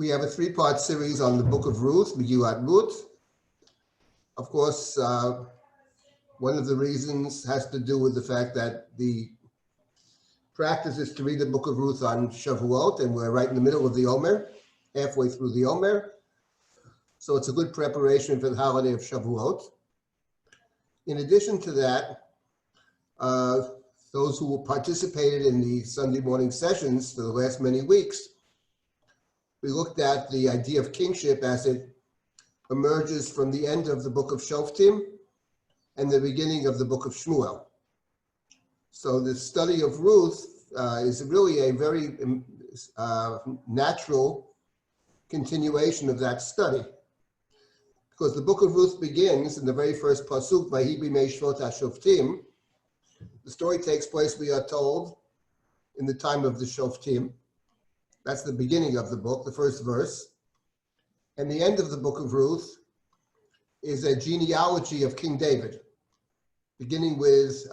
We have a three-part series on the book of Ruth, Megillat Ruth. Of course, one of the reasons has to do with the fact that the practice is to read the book of Ruth on Shavuot, and we're right in the middle of the Omer, halfway through the Omer. So it's a good preparation for the holiday of Shavuot. In addition to that, those who participated in the Sunday morning sessions for the last many weeks, we looked at the idea of kingship as it emerges from the end of the book of Shoftim and the beginning of the book of Shmuel. So the study of Ruth is really a very natural continuation of that study, because the book of Ruth begins in the very first pasuk, Vahi b'mei shvot hashoftim. The story takes place, we are told, in the time of the Shoftim. That's the beginning of the book, the first verse. And the end of the book of Ruth is a genealogy of King David, beginning with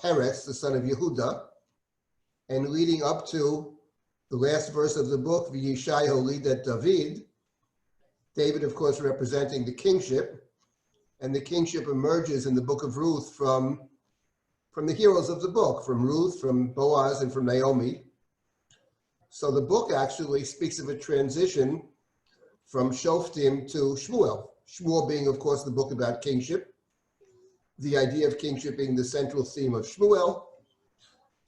Perez, the son of Yehuda, and leading up to the last verse of the book, V'yishai holidet David. David, of course, representing the kingship, and the kingship emerges in the book of Ruth from the heroes of the book, from Ruth, from Boaz, and from Naomi. So the book actually speaks of a transition from Shoftim to Shmuel. Shmuel being, of course, the book about kingship, the idea of kingship being the central theme of Shmuel.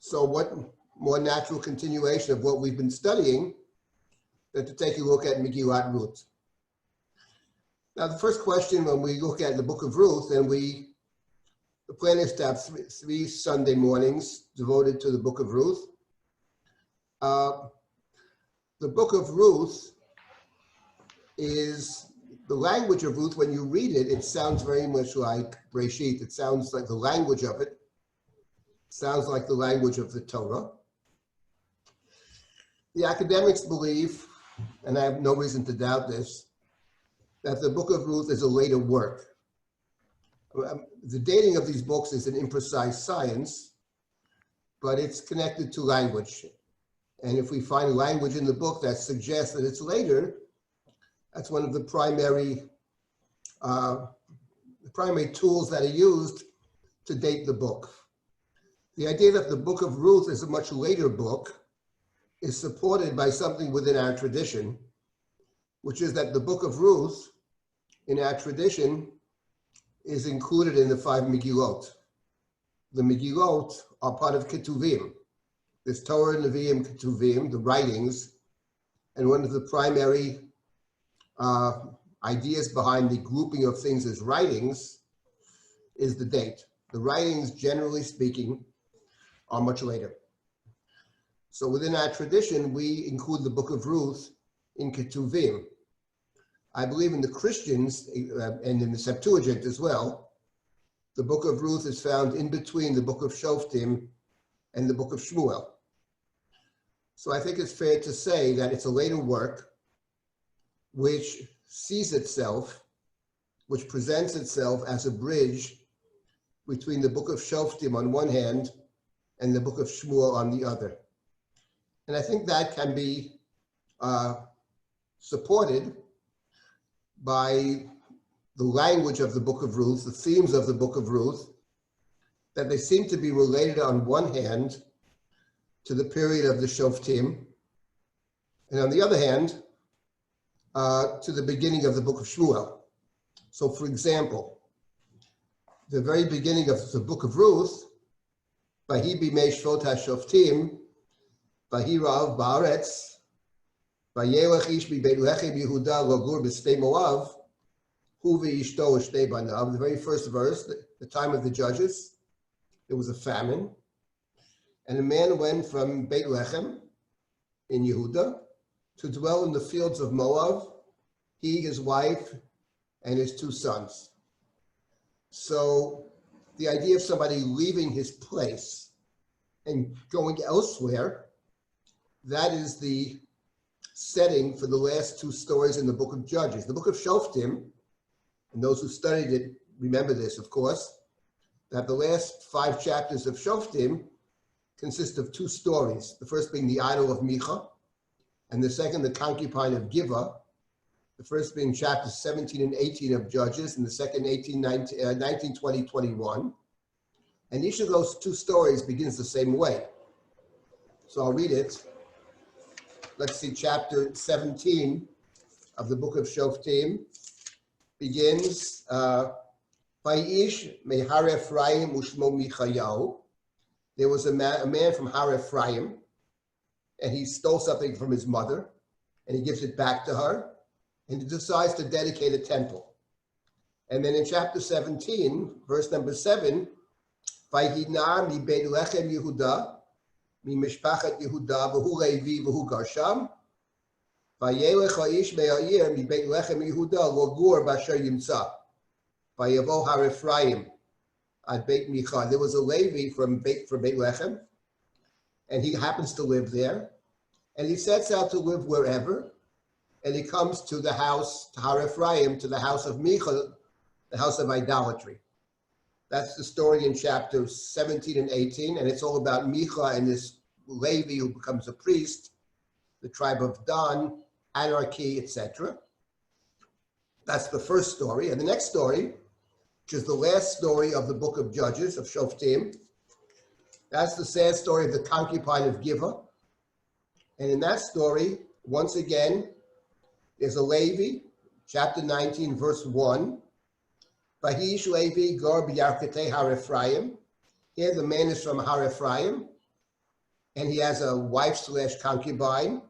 So what more natural continuation of what we've been studying than to take a look at Megillat Ruth. Now, the first question when we look at the book of Ruth, and the plan is to have three Sunday mornings devoted to the book of Ruth. The book of Ruth is the language of Ruth. When you read it, it sounds very much like Breshit. It sounds like the language of it. It sounds like the language of the Torah. The academics believe, and I have no reason to doubt this, that the book of Ruth is a later work. The dating of these books is an imprecise science, but it's connected to language. And if we find language in the book that suggests that it's later, that's one of the primary tools that are used to date the book. The idea that the book of Ruth is a much later book is supported by something within our tradition, which is that the book of Ruth in our tradition is included in the 5 Megillot. The Megillot are part of Ketuvim. There's Torah, Nevi'im, Ketuvim, the writings, and one of the primary ideas behind the grouping of things as writings is the date. The writings, generally speaking, are much later. So within our tradition, we include the book of Ruth in Ketuvim. I believe in the Christians, and in the Septuagint as well, the book of Ruth is found in between the book of Shoftim and the book of Shmuel. So I think it's fair to say that it's a later work which sees itself, which presents itself as a bridge between the book of Shoftim on one hand and the book of Shmuel on the other. And I think that can be supported by the language of the book of Ruth, the themes of the book of Ruth, that they seem to be related on one hand to the period of the Shoftim, and on the other hand, to the beginning of the book of Shmuel. So for example, the very beginning of the book of Ruth, Vahi b'mei shvot hashoftim, Vahi ra'av ba'aretz, Vayelech ish b'beit lechem Yehuda lagur b'snei Moav, hu v'ishto shnei banav. The very first verse, the time of the judges, there was a famine, and a man went from Beit Lechem in Yehuda to dwell in the fields of Moab, he, his wife, and his 2 sons. So the idea of somebody leaving his place and going elsewhere, that is the setting for the last 2 stories in the book of Judges. The book of Shoftim, and those who studied it remember this, of course, that the last 5 chapters of Shoftim consist of 2 stories. The first being the idol of Micha, and the second, the concubine of Giva, the first being chapters 17 and 18 of Judges, and the second 19, 20, 21. And each of those two stories begins the same way. So I'll read it. Let's see, chapter 17 of the book of Shoftim begins, Vayish mehar Ephraim ushmo Michayahu. There was a man from Har Ephraim, and he stole something from his mother, and he gives it back to her, and he decides to dedicate a temple. And then in chapter 17, verse number 7, Vayhinar mi Beit Lechem Yehuda, mi Mishpachat Yehuda, v'hu Levi, v'hu Garsham, Vayelech ha'ish me'ayir mi Beit Lechem Yehuda, logur b'asher yimtza, Vayavo Har Ephraim, ad Beit Micha. There was a Levi from Beit Lechem, and he happens to live there, and he sets out to live wherever, and he comes to the house, to Har Ephraim, to the house of Micha, the house of idolatry. That's the story in chapters 17 and 18, and it's all about Micha and this Levi who becomes a priest, the tribe of Dan, anarchy, etc. That's the first story. And the next story, which is the last story of the book of Judges, of Shoftim, that's the sad story of the concubine of Giva. And in that story, once again, there's a Levi, chapter 19, verse 1. Vahish Levi gor b'yarketei Har Ephraim. Here the man is from Har Ephraim, and he has a wife / concubine,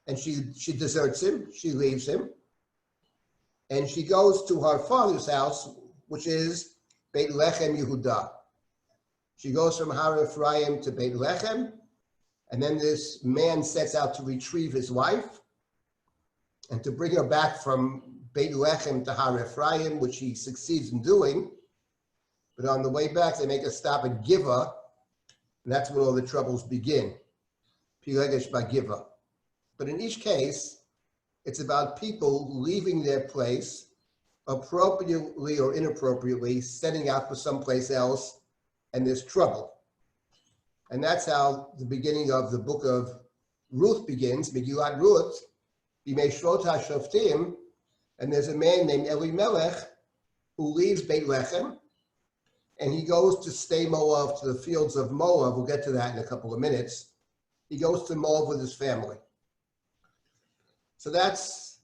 and she deserts him, she leaves him, and she goes to her father's house, which is Beit Lechem Yehuda. She goes from Har Ephraim to Beit Lechem, and then this man sets out to retrieve his wife and to bring her back from Beit Lechem to Har Ephraim, which he succeeds in doing. But on the way back, they make a stop at Giva, and that's when all the troubles begin. Pilegesh by Giva. But in each case, it's about people leaving their place, appropriately or inappropriately, setting out for someplace else, and there's trouble. And that's how the beginning of the book of Ruth begins, Megillat Ruth, Bimei Shvot HaShoftim, and there's a man named Elimelech who leaves Beit Lechem, and he goes to stay Moab, to the fields of Moab. We'll get to that in a couple of minutes. He goes to Moab with his family. So that's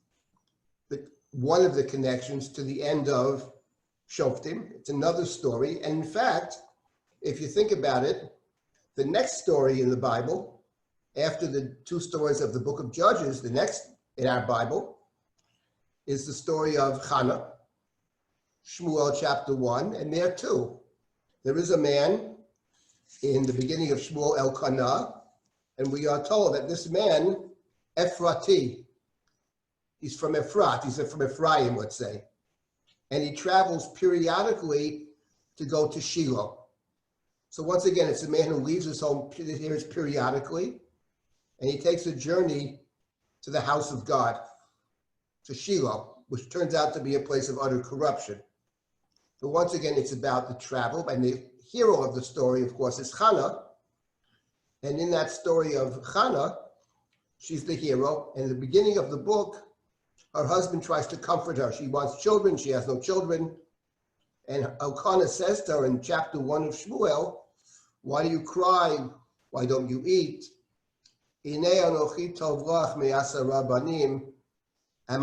one of the connections to the end of Shoftim. It's another story. And in fact, if you think about it, the next story in the Bible, after the two stories of the book of Judges, the next in our Bible is the story of Hannah, Shmuel chapter 1, and there too, there is a man in the beginning of Shmuel Elkanah, and we are told that this man, Ephrati, he's from Ephrat, he's from Ephraim, let's say, and he travels periodically to go to Shiloh. So once again, it's a man who leaves his home periodically, and he takes a journey to the house of God, to Shiloh, which turns out to be a place of utter corruption. But once again, it's about the travel, and the hero of the story, of course, is Hannah. And in that story of Hannah, she's the hero. And in the beginning of the book, her husband tries to comfort her. She wants children, she has no children. And Elkanah says to her in chapter 1 of Shmuel, why do you cry? Why don't you eat? Am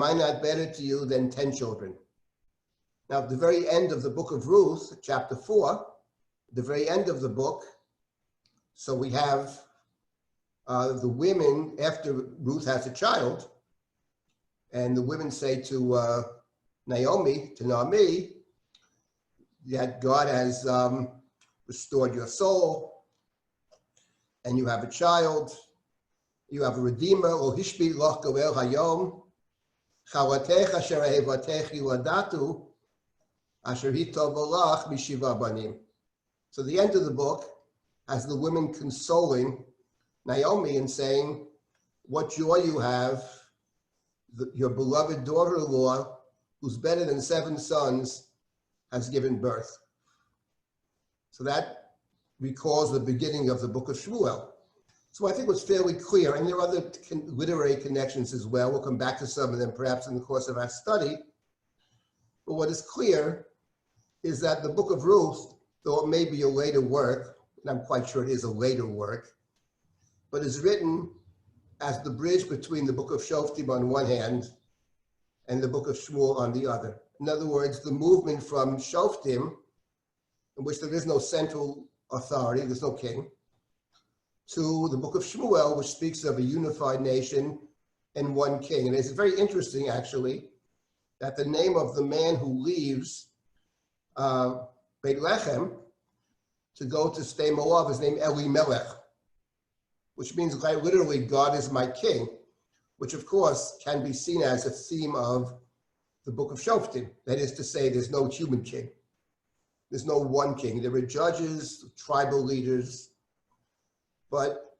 I not better to you than 10 children? Now, at the very end of the book of Ruth, chapter 4, the very end of the book, so we have the women, after Ruth has a child, and the women say to Naomi, that God has restored your soul, and you have a child, you have a redeemer, O hishbi loch goel hayom, chalatecha asher ahevatech yiladatu, asher hitov olach mishiva banim. So the end of the book has the women consoling Naomi and saying, what joy you have, your beloved daughter-in-law, who's better than 7 sons, has given birth. So that recalls the beginning of the book of Shmuel. So I think what's fairly clear, and there are other literary connections as well. We'll come back to some of them perhaps in the course of our study. But what is clear is that the book of Ruth, though it may be a later work, and I'm quite sure it is a later work, but is written as the bridge between the book of Shoftim on one hand and the book of Shmuel on the other. In other words, the movement from Shoftim, in which there is no central authority, there's no king, to the book of Shmuel, which speaks of a unified nation and one king. And it's very interesting, actually, that the name of the man who leaves Beit Lechem to go to stay Moab is named Elimelech, which means quite literally, God is my king, which of course can be seen as a theme of the book of Shoftim. That is to say, there's no human king. There's no one king. There are judges, tribal leaders. But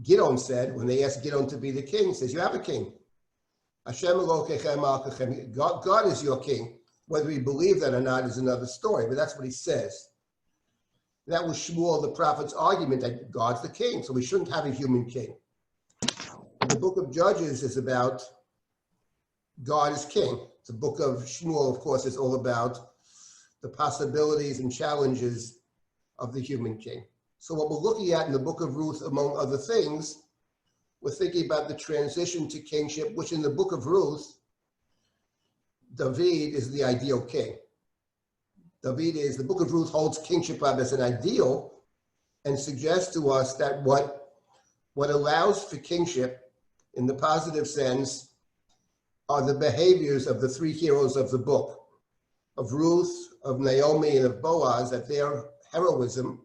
Gideon said, when they asked Gideon to be the king, he says, you have a king. Hashem Elokechem Malkechem. God is your king. Whether we believe that or not is another story, but that's what he says. That was Shmuel the prophet's argument that God's the king, so we shouldn't have a human king. The book of Judges is about God is king. The book of Shmuel, of course, is all about the possibilities and challenges of the human king. So what we're looking at in the book of Ruth, among other things, we're thinking about the transition to kingship, which in the book of Ruth, David is the ideal king. The book of Ruth holds kingship up as an ideal and suggests to us that what allows for kingship in the positive sense are the behaviors of the three heroes of the book, of Ruth, of Naomi, and of Boaz, that their heroism,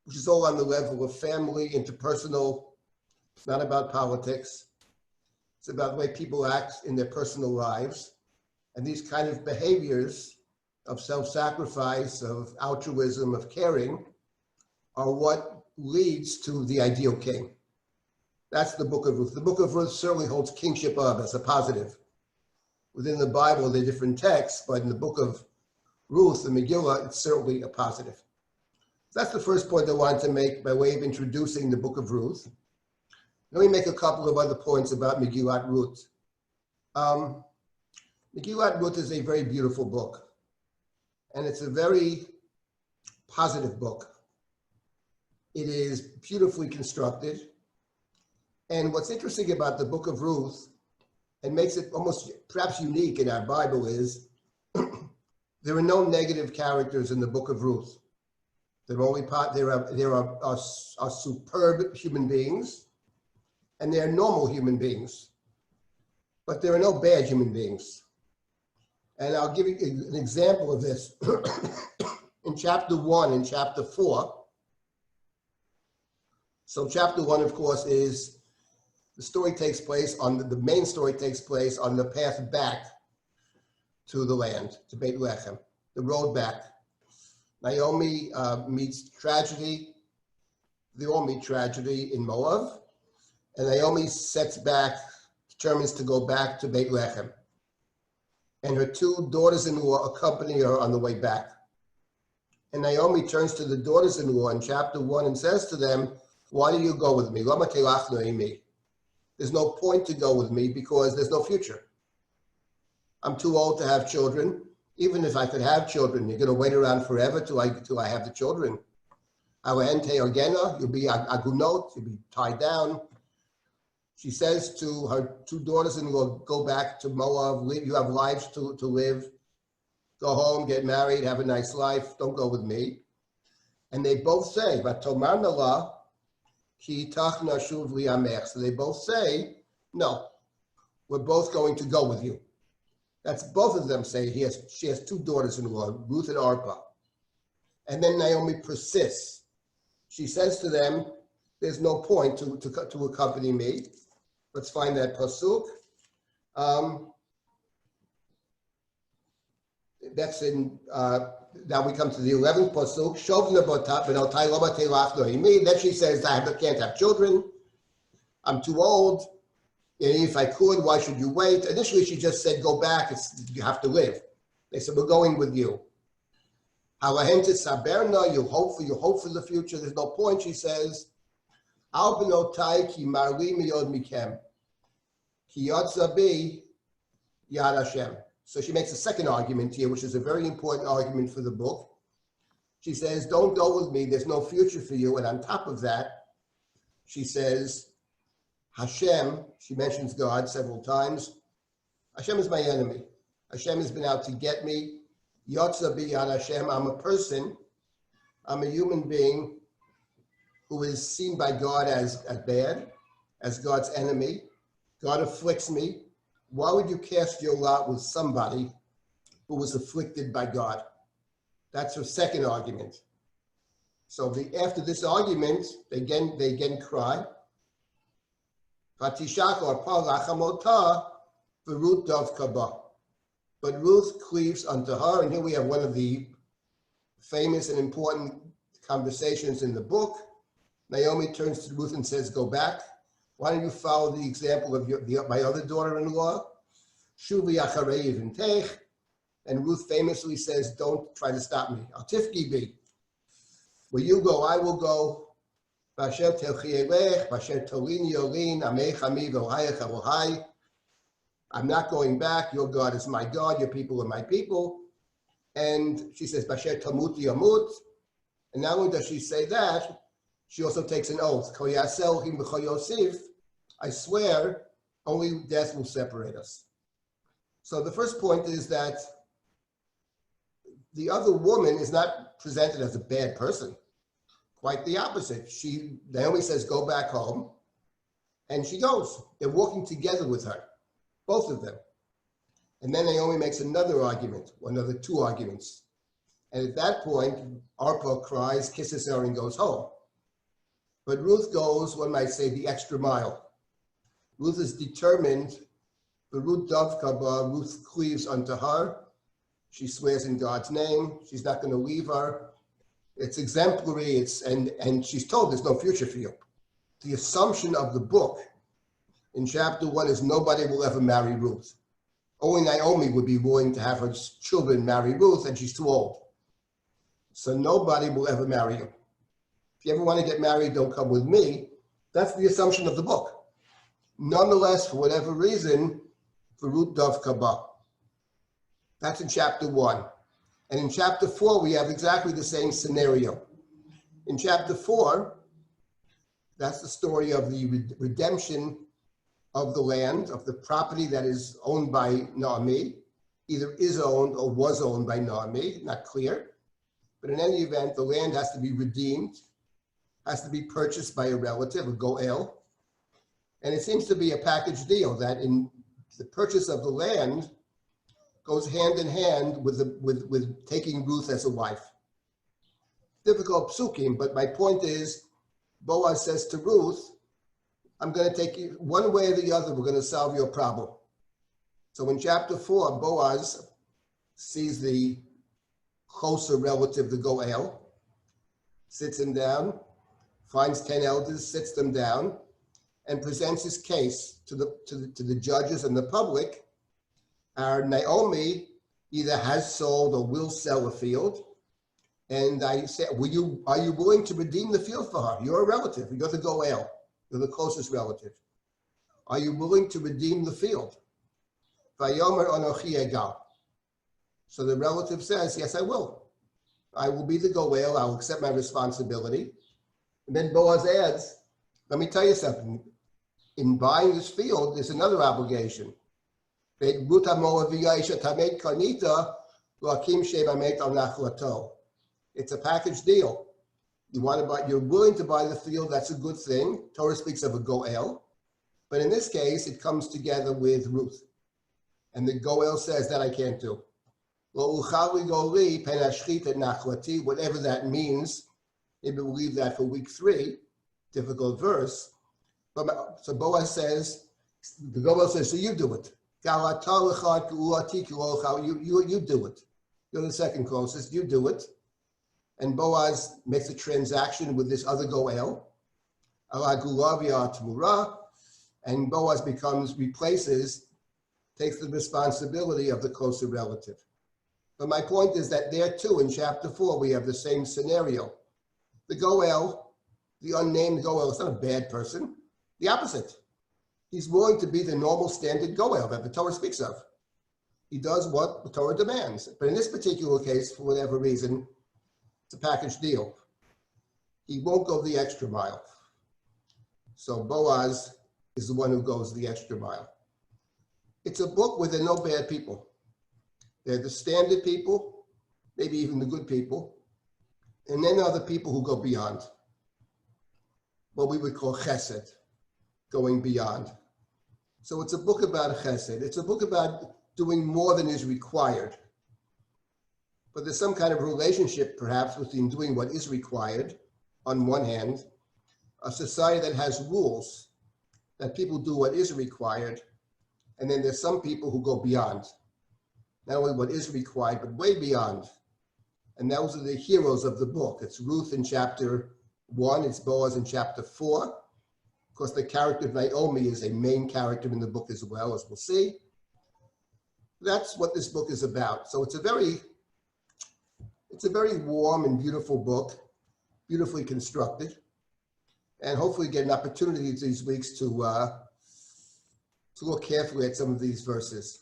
which is all on the level of family, interpersonal. It's not about politics. It's about the way people act in their personal lives. And these kind of behaviors of self-sacrifice, of altruism, of caring, are what leads to the ideal king. That's the book of Ruth. The book of Ruth certainly holds kingship up as a positive. Within the Bible, there are different texts, but in the book of Ruth, the Megillah, it's certainly a positive. That's the first point I wanted to make by way of introducing the book of Ruth. Let me make a couple of other points about Megillat Ruth. Megillat Ruth is a very beautiful book, and it's a very positive book. It is beautifully constructed, and what's interesting about the book of Ruth, and makes it almost perhaps unique in our Bible, is there are no negative characters in the book of Ruth. There are superb human beings, and there are normal human beings, but there are no bad human beings. And I'll give you an example of this. In chapter 1 and chapter 4. So chapter 1, of course, is the story takes place on the main story takes place on the path back to the land, to Beit Lechem, the road back. Naomi meets tragedy. They all meet tragedy in Moab. And Naomi determines to go back to Beit Lechem. And her two daughters-in-law accompany her on the way back. And Naomi turns to the daughters-in-law in chapter 1 and says to them, why do you go with me? Lama kelach noemi. There's no point to go with me because there's no future. I'm too old to have children. Even if I could have children, you're going to wait around forever till I have the children. You'll be agunot, you'll be tied down. She says to her two daughters-in-law, go back to Moab, you have lives to live. Go home, get married, have a nice life, don't go with me. And they both say, Vatomar nala ki tachna shuv li'amech. So they both say, no, we're both going to go with you. That's both of them say. She has two daughters-in-law, Ruth and Orpah. And then Naomi persists. She says to them, there's no point to accompany me. Let's find that pasuk. That's in, now we come to the 11th pasuk. Then she says, I can't have children. I'm too old. And if I could, why should you wait? Initially, she just said, go back. You have to live. They said, we're going with you. You hope for the future. There's no point, she says. Al benotai ki marli miyod mikem. Ki yotza bi yad Hashem. So she makes a second argument here, which is a very important argument for the book. She says, don't go with me, there's no future for you. And on top of that, she says, Hashem, she mentions God several times. Hashem is my enemy. Hashem has been out to get me. Yotza bi yad Hashem. I'm a person. I'm a human being who is seen by God as bad, as God's enemy. God afflicts me. Why would you cast your lot with somebody who was afflicted by God? That's her second argument. So after this argument, they again cry. But Ruth cleaves unto her, and here we have one of the famous and important conversations in the book. Naomi turns to Ruth and says, go back. Why don't you follow the example of my other daughter-in-law? Shuvi acharei v'intech. And Ruth famously says, don't try to stop me. Al tifki bi. Where you go, I will go. Basher telchi elech, basher tolini yolin, amei chami v'ohayach Elohai. I'm not going back. Your God is my God. Your people are my people. And she says, basher tamuti amut. And not only does she say that, she also takes an oath. Ko yasel him b'cho yosif. I swear, only death will separate us. So the first point is that the other woman is not presented as a bad person. Quite the opposite. Naomi says, go back home. And she goes. They're walking together with her, both of them. And then Naomi makes another argument, another two arguments. And at that point, Orpah cries, kisses her, and goes home. But Ruth goes, one might say, the extra mile. Ruth is determined. The Ruth Dovkaba, Ruth cleaves unto her. She swears in God's name. She's not going to leave her. It's exemplary. And she's told there's no future for you. The assumption of the book in chapter 1 is nobody will ever marry Ruth. Only Naomi would be willing to have her children marry Ruth, and she's too old. So nobody will ever marry you. If you ever want to get married, don't come with me. That's the assumption of the book. Nonetheless, for whatever reason, for Ruth Dovkaba. That's in chapter 1. And in chapter 4, we have exactly the same scenario. In chapter 4, that's the story of the redemption of the land, of the property that is owned by Naomi, either is owned or was owned by Naomi, not clear. But in any event, the land has to be redeemed, has to be purchased by a relative, a goel. And it seems to be a package deal that in the purchase of the land goes hand in hand with taking Ruth as a wife. Difficult psukim, but my point is, Boaz says to Ruth, I'm going to take you one way or the other, we're going to solve your problem. So in chapter 4, Boaz sees the closer relative, the goel, sits him down, finds 10 elders, sits them down, and presents his case to the judges and the public. Our Naomi either has sold or will sell a field. And I said, are you willing to redeem the field for her? You're a relative. You're the goel. You're the closest relative. Are you willing to redeem the field? Vayomer anochi egal. So the relative says, yes, I will. I will be the goel. I'll accept my responsibility. And then Boaz adds, let me tell you something. In buying this field, there's another obligation. It's a package deal. You're willing to buy the field, that's a good thing. Torah speaks of a goel. But in this case, it comes together with Ruth. And the goel says that I can't do. Whatever that means, maybe we'll leave that for week 3, difficult verse. So Boaz says, the goel says, so you do it. You do it. You're the second closest, you do it. And Boaz makes a transaction with this other goel. And Boaz takes the responsibility of the closer relative. But my point is that there too, in chapter 4, we have the same scenario. The goel the unnamed Goel is not a bad person. The opposite. He's willing to be the normal standard Goel that the Torah speaks of. He does what the Torah demands. But in this particular case, for whatever reason, it's a package deal. He won't go the extra mile. So Boaz is the one who goes the extra mile. It's a book where there are no bad people. They're the standard people, maybe even the good people. And then there are the people who go beyond. What we would call chesed, going beyond. So it's a book about chesed. It's a book about doing more than is required. But there's some kind of relationship, perhaps, between doing what is required, on one hand, a society that has rules, that people do what is required, and then there's some people who go beyond. Not only what is required, but way beyond. And those are the heroes of the book. It's Ruth in chapter 1, it's Boaz in chapter 4. Of course, the character of Naomi is a main character in the book as well, as we'll see. That's what this book is about. So it's a very warm and beautiful book, beautifully constructed, and hopefully get an opportunity these weeks to look carefully at some of these verses.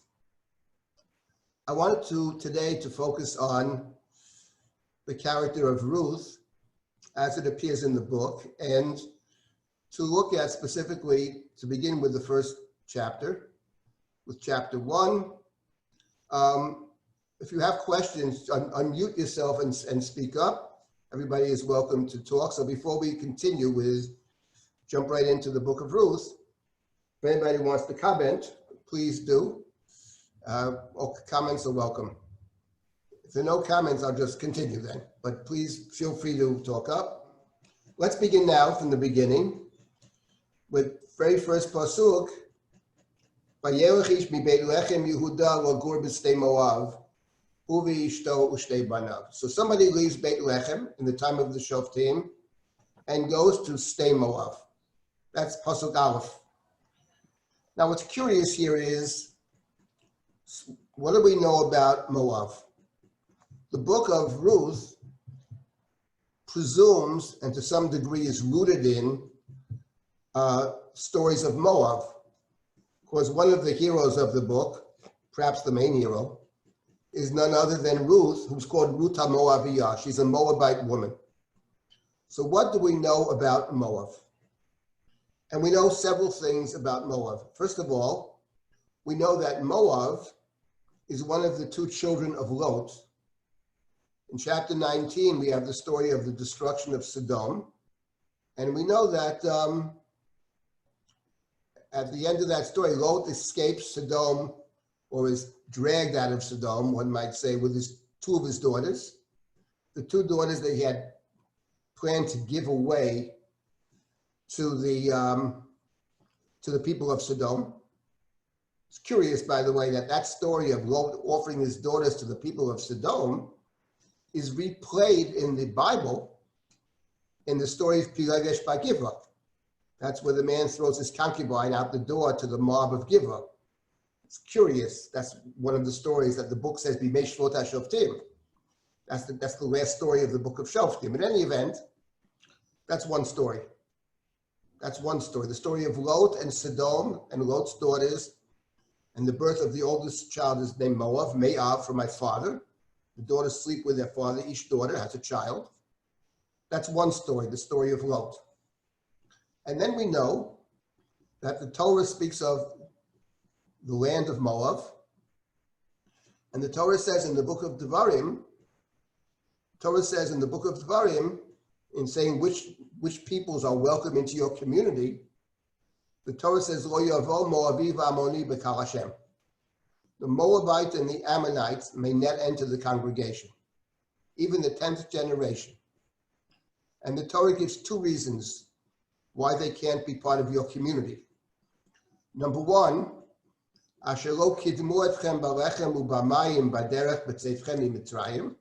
I wanted today to focus on the character of Ruth as it appears in the book, and to look at specifically, to begin with the first chapter, with chapter 1. If you have questions, unmute yourself and speak up. Everybody is welcome to talk. So before we continue jump right into the book of Ruth, if anybody wants to comment, please do. All comments are welcome. If there are no comments, I'll just continue then. But please feel free to talk up. Let's begin now from the beginning with very first pasuk. Vayelech ish mi Beit Lechem Yehuda lagur b'snei Moav, uvi ishto ushtei banav. So somebody leaves Beit Lechem in the time of the Shoftim and goes to Shnei Moav. That's pasuk Aleph. Now what's curious here is, what do we know about Moav? The book of Ruth presumes, and to some degree is rooted in, stories of Moab. Of course, one of the heroes of the book, perhaps the main hero, is none other than Ruth, who's called Ruth HaMoaviyah. She's a Moabite woman. So what do we know about Moab? And we know several things about Moab. First of all, we know that Moab is one of the two children of Lot. In chapter 19, we have the story of the destruction of Sodom. And we know that at the end of that story, Lot escapes Sodom, or is dragged out of Sodom, one might say, with two of his daughters. The two daughters that he had planned to give away to the people of Sodom. It's curious, by the way, that story of Lot offering his daughters to the people of Sodom is replayed in the Bible in the story of Pilegesh by Givra. That's where the man throws his concubine out the door to the mob of Givra. It's curious. That's one of the stories that the book says, Bimei Shvot HaShoftim. That's the last story of the book of Shoftim. In any event, that's one story. That's one story. The story of Lot and Sodom and Lot's daughters, and the birth of the oldest child is named Moab, Me'av, for my father. The daughters sleep with their father. Each daughter has a child. That's one story, the story of Lot. And then we know that the Torah speaks of the land of Moab. And the Torah says in the book of Devarim, in saying which peoples are welcome into your community, the Torah says, Lo yavo Moabi v'Amoni b'kal Hashem. The Moabite and the Ammonites may not enter the congregation, even the 10th generation. And the Torah gives two reasons why they can't be part of your community. Number one, Asher lo kidmu etchem balechem u'bamayim baderech b'tzeifchem mitzrayim,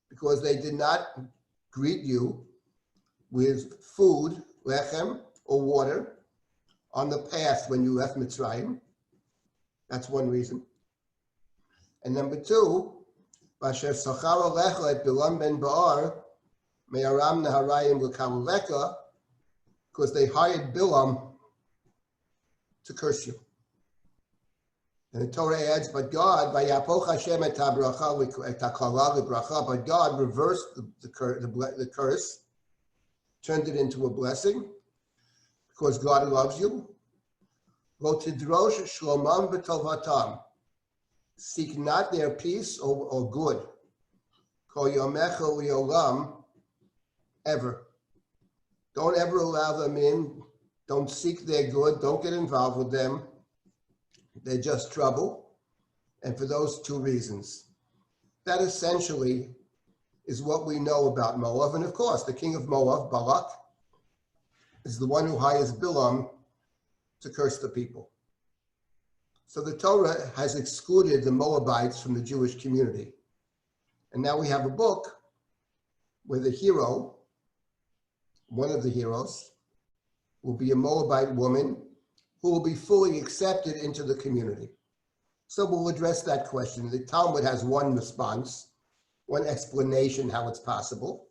because they did not greet you with food, lechem, or water on the path when you left Mitzrayim. That's one reason. And number two, Basher Sachar Alecha et Bilam ben Ba'ar, Me'aram Naharayim L'Kaluleka, because they hired Bilam to curse you. And the Torah adds, but God, Vayapoch Hashem et hakala l'bracha, but God reversed the curse, turned it into a blessing, because God loves you. Lo tidrosh shlomam v'tovatam, seek not their peace or good. Kol yomecha li'olam, ever. Don't ever allow them in. Don't seek their good. Don't get involved with them. They're just trouble. And for those two reasons. That essentially is what we know about Moab. And of course, the king of Moab, Balak, is the one who hires Bilam to curse the people. So the Torah has excluded the Moabites from the Jewish community. And now we have a book where the hero, one of the heroes, will be a Moabite woman who will be fully accepted into the community. So we'll address that question. The Talmud has one response, one explanation how it's possible.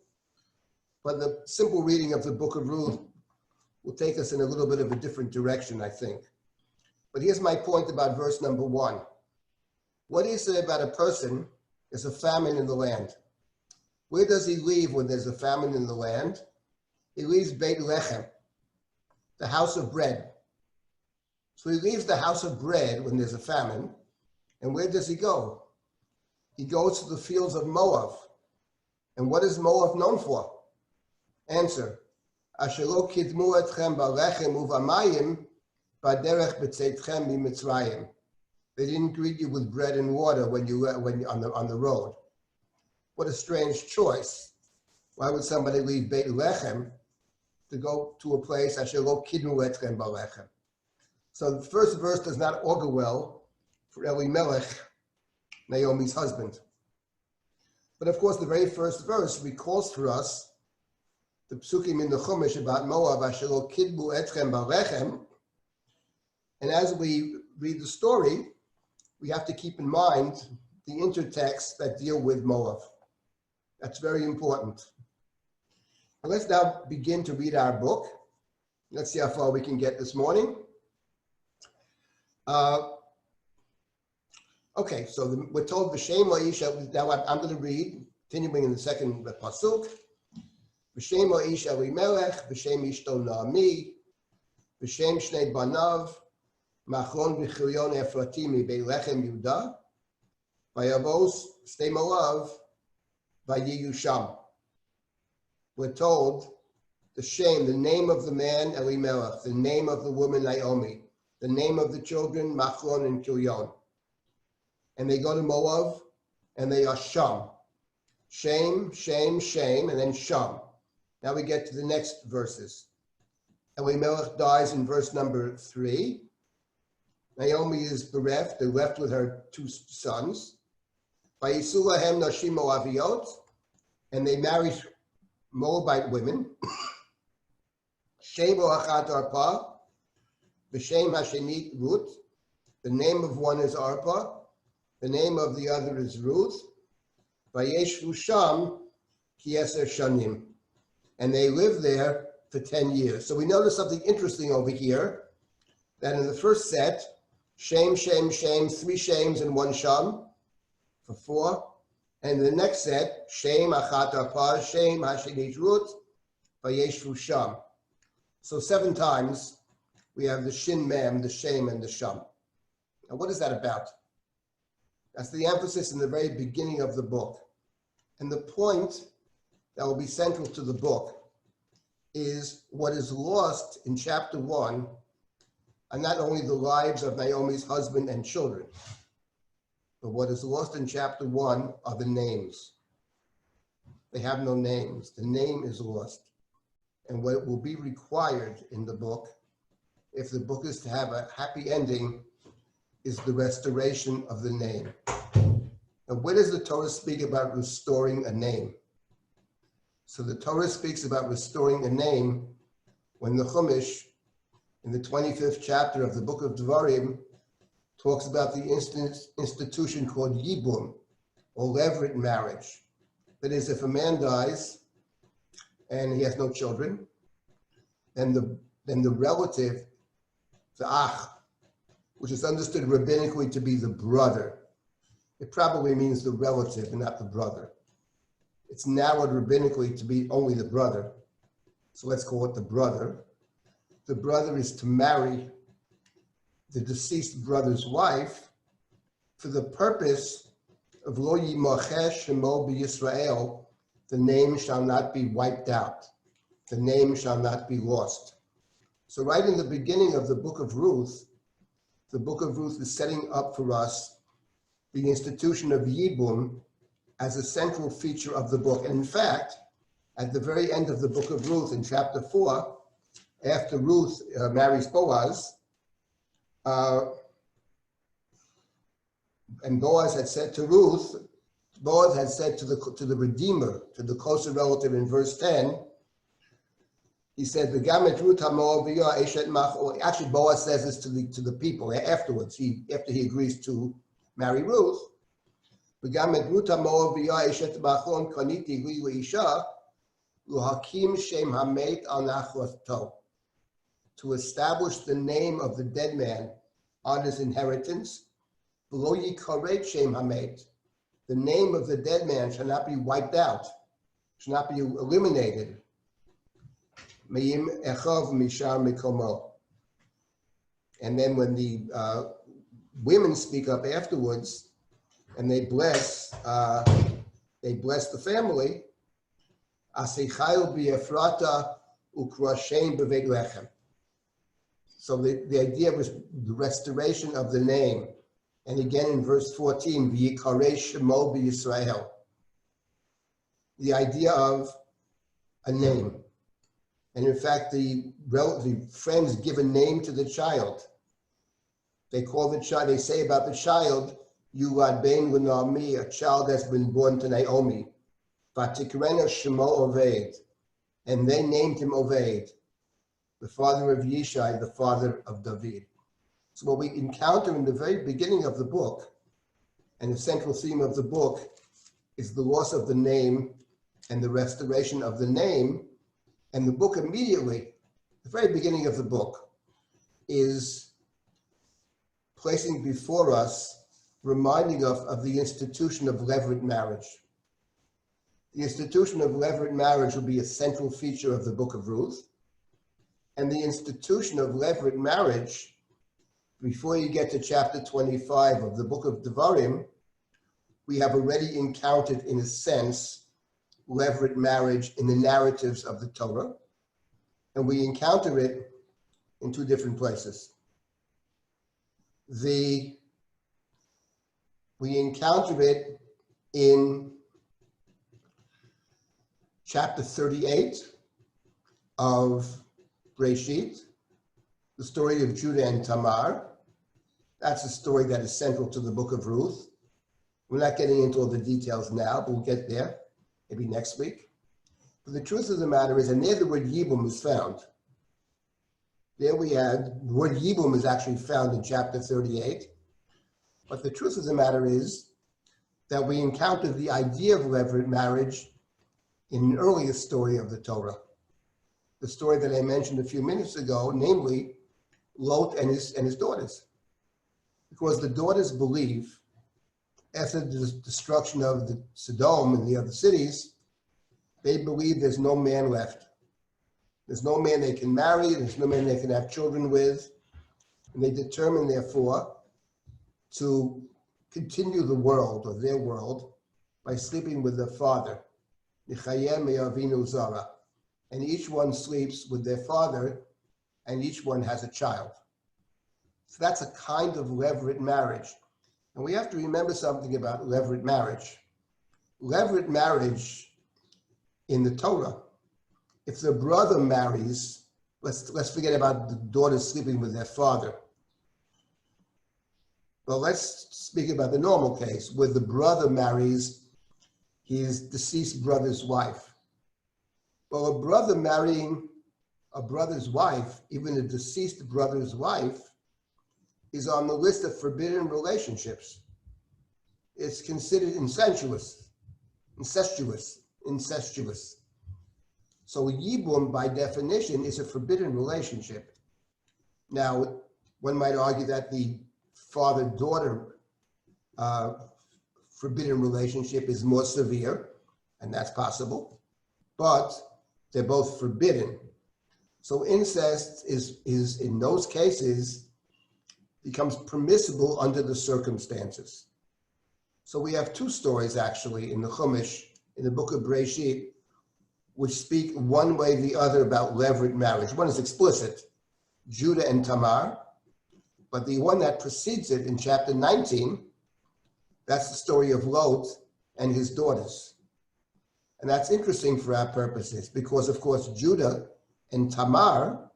But the simple reading of the book of Ruth will take us in a little bit of a different direction, I think. But here's my point about verse number 1. What do you say about a person? There's a famine in the land. Where does he leave when there's a famine in the land? He leaves Beit Lechem, the house of bread. So he leaves the house of bread when there's a famine. And where does he go? He goes to the fields of Moab. And what is Moab known for? Answer. Asher lo kidmu etchem balechem uvamayim baderech b'tzeitchem miMitzrayim. They didn't greet you with bread and water when you on the road. What a strange choice. Why would somebody leave Beit Lechem to go to a place Asher lo kidmu etchem balechem? So the first verse does not augur well for Elimelech, Naomi's husband. But of course, the very first verse recalls for us the psukim in the Chumash about Moab, Asher lo kidmu etchem balechem. And as we read the story, we have to keep in mind the intertexts that deal with Moab. That's very important. And let's now begin to read our book. Let's see how far we can get this morning. Okay, so we're told V'shem La'isha. Now I'm going to read, continuing in the second pasuk. V'shem La'isha Elimelech, V'shem Ishto Naomi, V'shem Shnei Banav, Machron V'chilyon Efratimi Beit Lechem Yehuda, Vayavos Shtei Moav, Vayiyu Sham. We're told the name of the man Elimelech, the name of the woman Naomi, the name of the children Machron and Kilyon. And they go to Moab, and they are Sham. Shame, shame, shame, and then Sham. Now we get to the next verses. Elimelech dies in verse number 3. Naomi is bereft, they're left with her 2 sons. Vayisu lahem nashim Moaviot, and they marry Moabite women. Shem Achat Arpa, V'shem Hashenit Ruth. The name of one is Arpa, the name of the other is Ruth. Vayeshvu Sham Kieser Shanim. And they lived there for 10 years. So we notice something interesting over here, that in the first set, shame, shame, shame, 3 shames and 1 sham, for 4. And in the next set, shame, achat arpa, shame, hashenit Ruth, vayeshvu sham. So 7 times we have the shin mem, the shame, and the sham. Now what is that about? That's the emphasis in the very beginning of the book. And the point that will be central to the book is what is lost in chapter 1 are not only the lives of Naomi's husband and children, but what is lost in chapter 1 are the names. They have no names. The name is lost. And what will be required in the book, if the book is to have a happy ending, is the restoration of the name. Now, where does the Torah speak about restoring a name? So the Torah speaks about restoring a name when the Chumash, in the 25th chapter of the book of Devarim, talks about the institution called Yibum, or Levirate marriage. That is, if a man dies, and he has no children, then the relative, the ach, which is understood rabbinically to be the brother, it probably means the relative and not the brother. It's narrowed rabbinically to be only the brother, so let's call it the brother. The brother is to marry the deceased brother's wife for the purpose of lo yimacheh shemo b'Yisrael, the name shall not be wiped out, the name shall not be lost. So right in the beginning of the book of Ruth is setting up for us the institution of Yibum as a central feature of the book. And in fact, at the very end of the book of Ruth in chapter 4, after Ruth marries Boaz, and Boaz had said to Ruth, Boaz had said to the Redeemer, to the closer relative in verse 10, he said, actually Boaz says this to the people afterwards, after he agrees to marry Ruth. To establish the name of the dead man on his inheritance, the name of the dead man shall not be wiped out, shall not be eliminated. And then when the women speak up afterwards and they bless the family, so the idea was the restoration of the name. And again in verse 14, the idea of a name. And in fact, the friends give a name to the child. They call the child, they say about the child, Yulad ben Naomi, a child has been born to Naomi. Vatikrena Shemo Oved. And they named him Oved, the father of Yishai, the father of David. So what we encounter in the very beginning of the book, and the central theme of the book, is the loss of the name and the restoration of the name. And the book immediately, the very beginning of the book, is placing before us, reminding of the institution of Levirate marriage. The institution of Levirate marriage will be a central feature of the book of Ruth. And the institution of Levirate marriage, before you get to chapter 25 of the book of Devarim, we have already encountered, in a sense, Levirate marriage in the narratives of the Torah, and we encounter it in two different places. We encounter it in chapter 38 of Breshit, the story of Judah and Tamar. That's a story that is central to the book of Ruth. We're not getting into all the details now, but we'll get there. Maybe next week. But the truth of the matter is, and there the word Yibum is found. There we had, the word Yibum is actually found in chapter 38. But the truth of the matter is that we encountered the idea of Levirate marriage in an earlier story of the Torah. The story that I mentioned a few minutes ago, namely Lot and his daughters. Because the daughters believe, after the destruction of the Sodom and the other cities, they believe there's no man left. There's no man they can marry, there's no man they can have children with. And they determine, therefore, to continue the world, or their world, by sleeping with their father. And each one sleeps with their father, and each one has a child. So that's a kind of Levirate marriage. And we have to remember something about Levirate marriage. Levirate marriage in the Torah, if the brother marries, let's forget about the daughters sleeping with their father. Well, let's speak about the normal case, where the brother marries his deceased brother's wife. Well, a brother marrying a brother's wife, even a deceased brother's wife, is on the list of forbidden relationships. It's considered incestuous. So So Yibum, by definition, is a forbidden relationship. Now, one might argue that the father-daughter forbidden relationship is more severe, and that's possible, but they're both forbidden. So incest is in those cases becomes permissible under the circumstances. So we have two stories actually in the Chumash, in the book of Bereshit, which speak one way or the other about levirate marriage. One is explicit, Judah and Tamar, but the one that precedes it in chapter 19, that's the story of Lot and his daughters. And that's interesting for our purposes because, of course, Judah and Tamar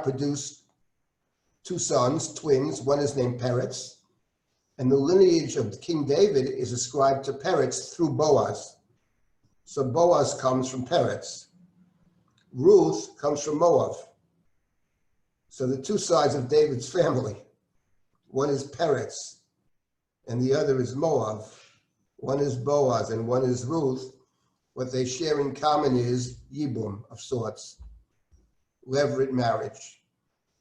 produced two sons, twins. One is named Peretz, and the lineage of King David is ascribed to Peretz through Boaz. So Boaz comes from Peretz. Ruth comes from Moab. So the two sides of David's family, one is Peretz and the other is Moab. One is Boaz and one is Ruth. What they share in common is Yibum of sorts, levirate marriage.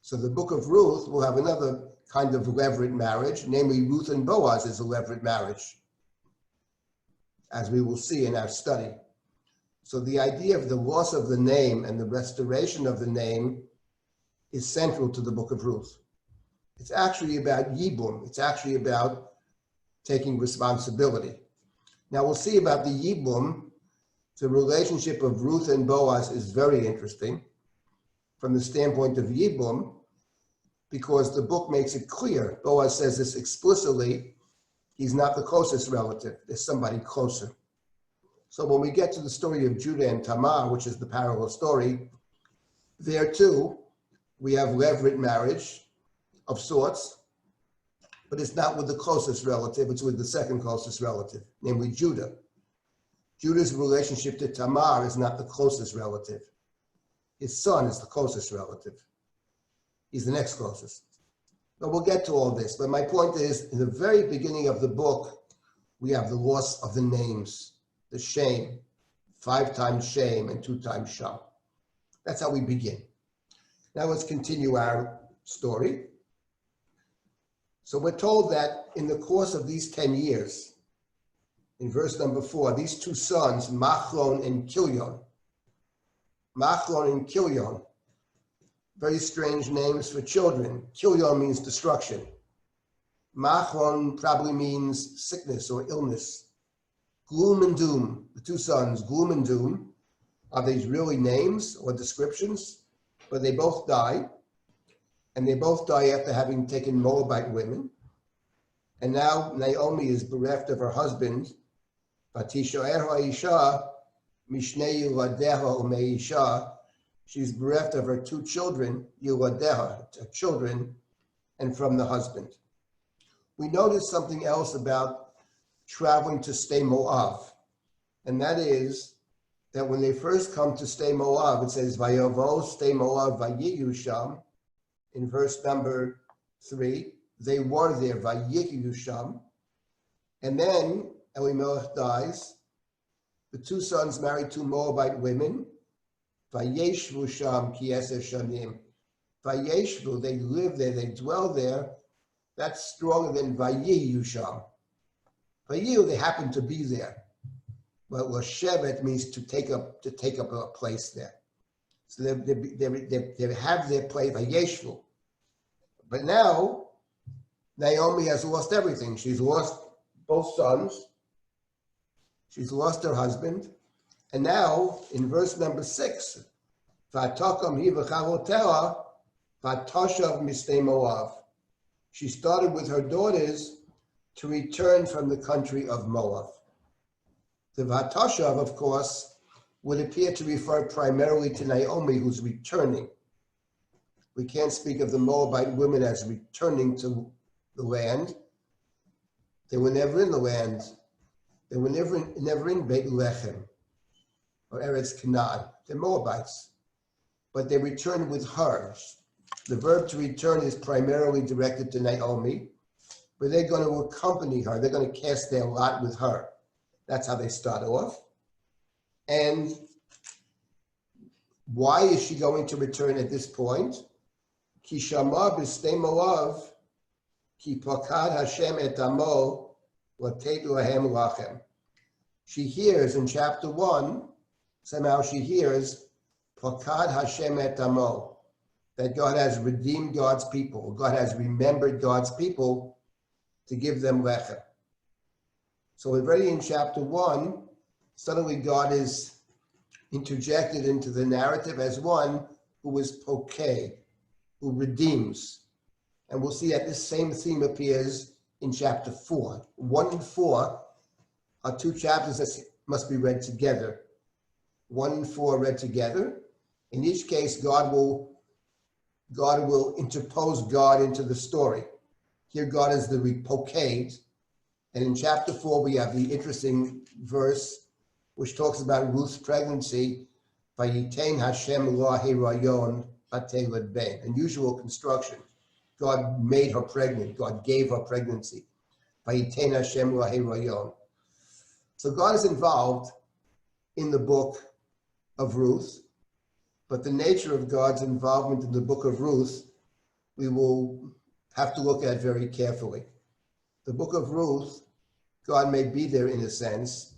So the book of Ruth will have another kind of levirate marriage, namely Ruth and Boaz is a levirate marriage, as we will see in our study. So the idea of the loss of the name and the restoration of the name is central to the book of Ruth. It's actually about Yibum. It's actually about taking responsibility. Now we'll see about the Yibum. The relationship of Ruth and Boaz is very interesting from the standpoint of Yibum, because the book makes it clear. Boaz says this explicitly. He's not the closest relative. There's somebody closer. So when we get to the story of Judah and Tamar, which is the parallel story, there too, we have levirate marriage of sorts, but it's not with the closest relative, it's with the second closest relative, namely Judah. Judah's relationship to Tamar is not the closest relative. His son is the closest relative. He's the next closest. But we'll get to all this. But my point is, in the very beginning of the book, we have the loss of the names, the shame, 5 times shame and 2 times sham. That's how we begin. Now let's continue our story. So we're told that in the course of these 10 years, in verse number 4, these two sons, Machlon and Kilion, very strange names for children. Kilion means destruction. Machlon probably means sickness or illness. Gloom and doom, the two sons, gloom and doom. Are these really names or descriptions? But they both die. And they both die after having taken Moabite women. And now Naomi is bereft of her husband. She's bereft of her 2 children, children, and from the husband. We notice something else about traveling to Stay Moab, and that is that when they first come to Stay Moab, it says, Vayovo, Stay Moab, Vayiyu Sham. In verse number 3, they were there, Vayiyu Sham. And then Elimelech dies. The 2 sons married 2 Moabite women. Vayeshvu Sham ki 10 shanim. Vayeshvu, they live there, they dwell there. That's stronger than Vayiyu Sham. Vayiyu, they happen to be there. But Lashevet means to take up a place there. So they have their place, Vayeshvu. But now, Naomi has lost everything. She's lost both sons. She's lost her husband. And now, in verse number 6, she started with her daughters to return from the country of Moab. The Vatashav, of course, would appear to refer primarily to Naomi, who's returning. We can't speak of the Moabite women as returning to the land. They were never in the land. They were never in Beit Lechem or Eretz Canaan. They're Moabites, but they returned with her. The verb to return is primarily directed to Naomi, but they're going to accompany her. They're going to cast their lot with her. That's how they start off. And why is she going to return at this point? Ki shama b'stei moav, ki pakad Hashem et amo, latet lahem lachem. She hears in chapter 1, somehow she hears, pakad Hashem et amo, that God has redeemed God's people. God has remembered God's people to give them lechem. So already in chapter 1, suddenly God is interjected into the narrative as one who is pokeh, who redeems. And we'll see that this same theme appears in chapter 4. 1 and 4 are two chapters that must be read together. 1 and 4 read together. In each case, God will interpose God into the story. Here God is the poked. And in chapter 4, we have the interesting verse which talks about Ruth's pregnancy, Vayitain Hashem lo hirayon batelad ben. Unusual construction. God made her pregnant. God gave her pregnancy. Vayitain Hashem lo hirayon. So God is involved in the book of Ruth, but the nature of God's involvement in the book of Ruth, we will have to look at very carefully. The book of Ruth, God may be there in a sense,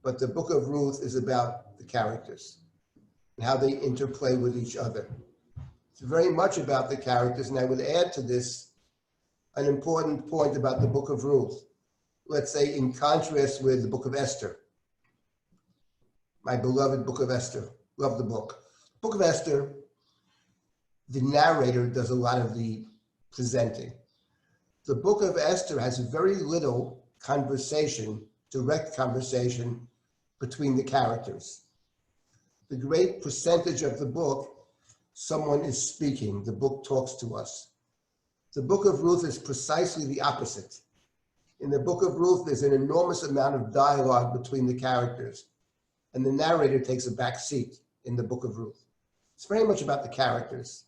but the book of Ruth is about the characters and how they interplay with each other. It's very much about the characters, and I would add to this an important point about the book of Ruth. Let's say in contrast with the book of Esther, my beloved book of Esther. Love the book. Book of Esther, the narrator does a lot of the presenting. The book of Esther has very little conversation, direct conversation between the characters. The great percentage of the book, someone is speaking. The book talks to us. The book of Ruth is precisely the opposite. In the book of Ruth, there's an enormous amount of dialogue between the characters, and the narrator takes a back seat in the book of Ruth. It's very much about the characters,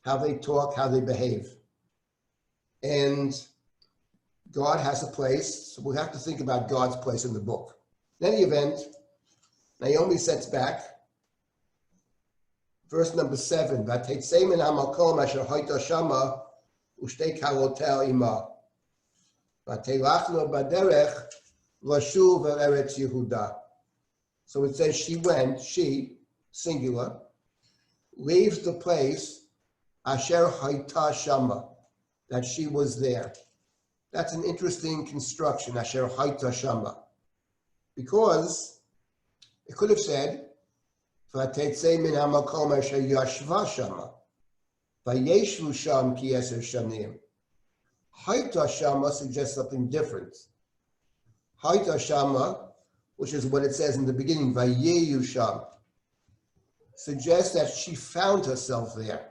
how they talk, how they behave. And God has a place, so we have to think about God's place in the book. In any event, Naomi sets back. Verse number 7, Vatetzei min hamakom asher hoyta shama ushtei kalotel ima. Vatelach lo baderech lashuv el eretz Yehuda. So it says she went, she, singular, leaves the place asher hoyta shama, that she was there. That's an interesting construction, asher hoyta shama. Because it could have said, Vatetzei min hamakom asher yashva shama, vayeshvu sham ki eser shanim. Hoyta shama suggests something different. Hoyta shama, which is what it says in the beginning, vayeyu sham, suggests that she found herself there.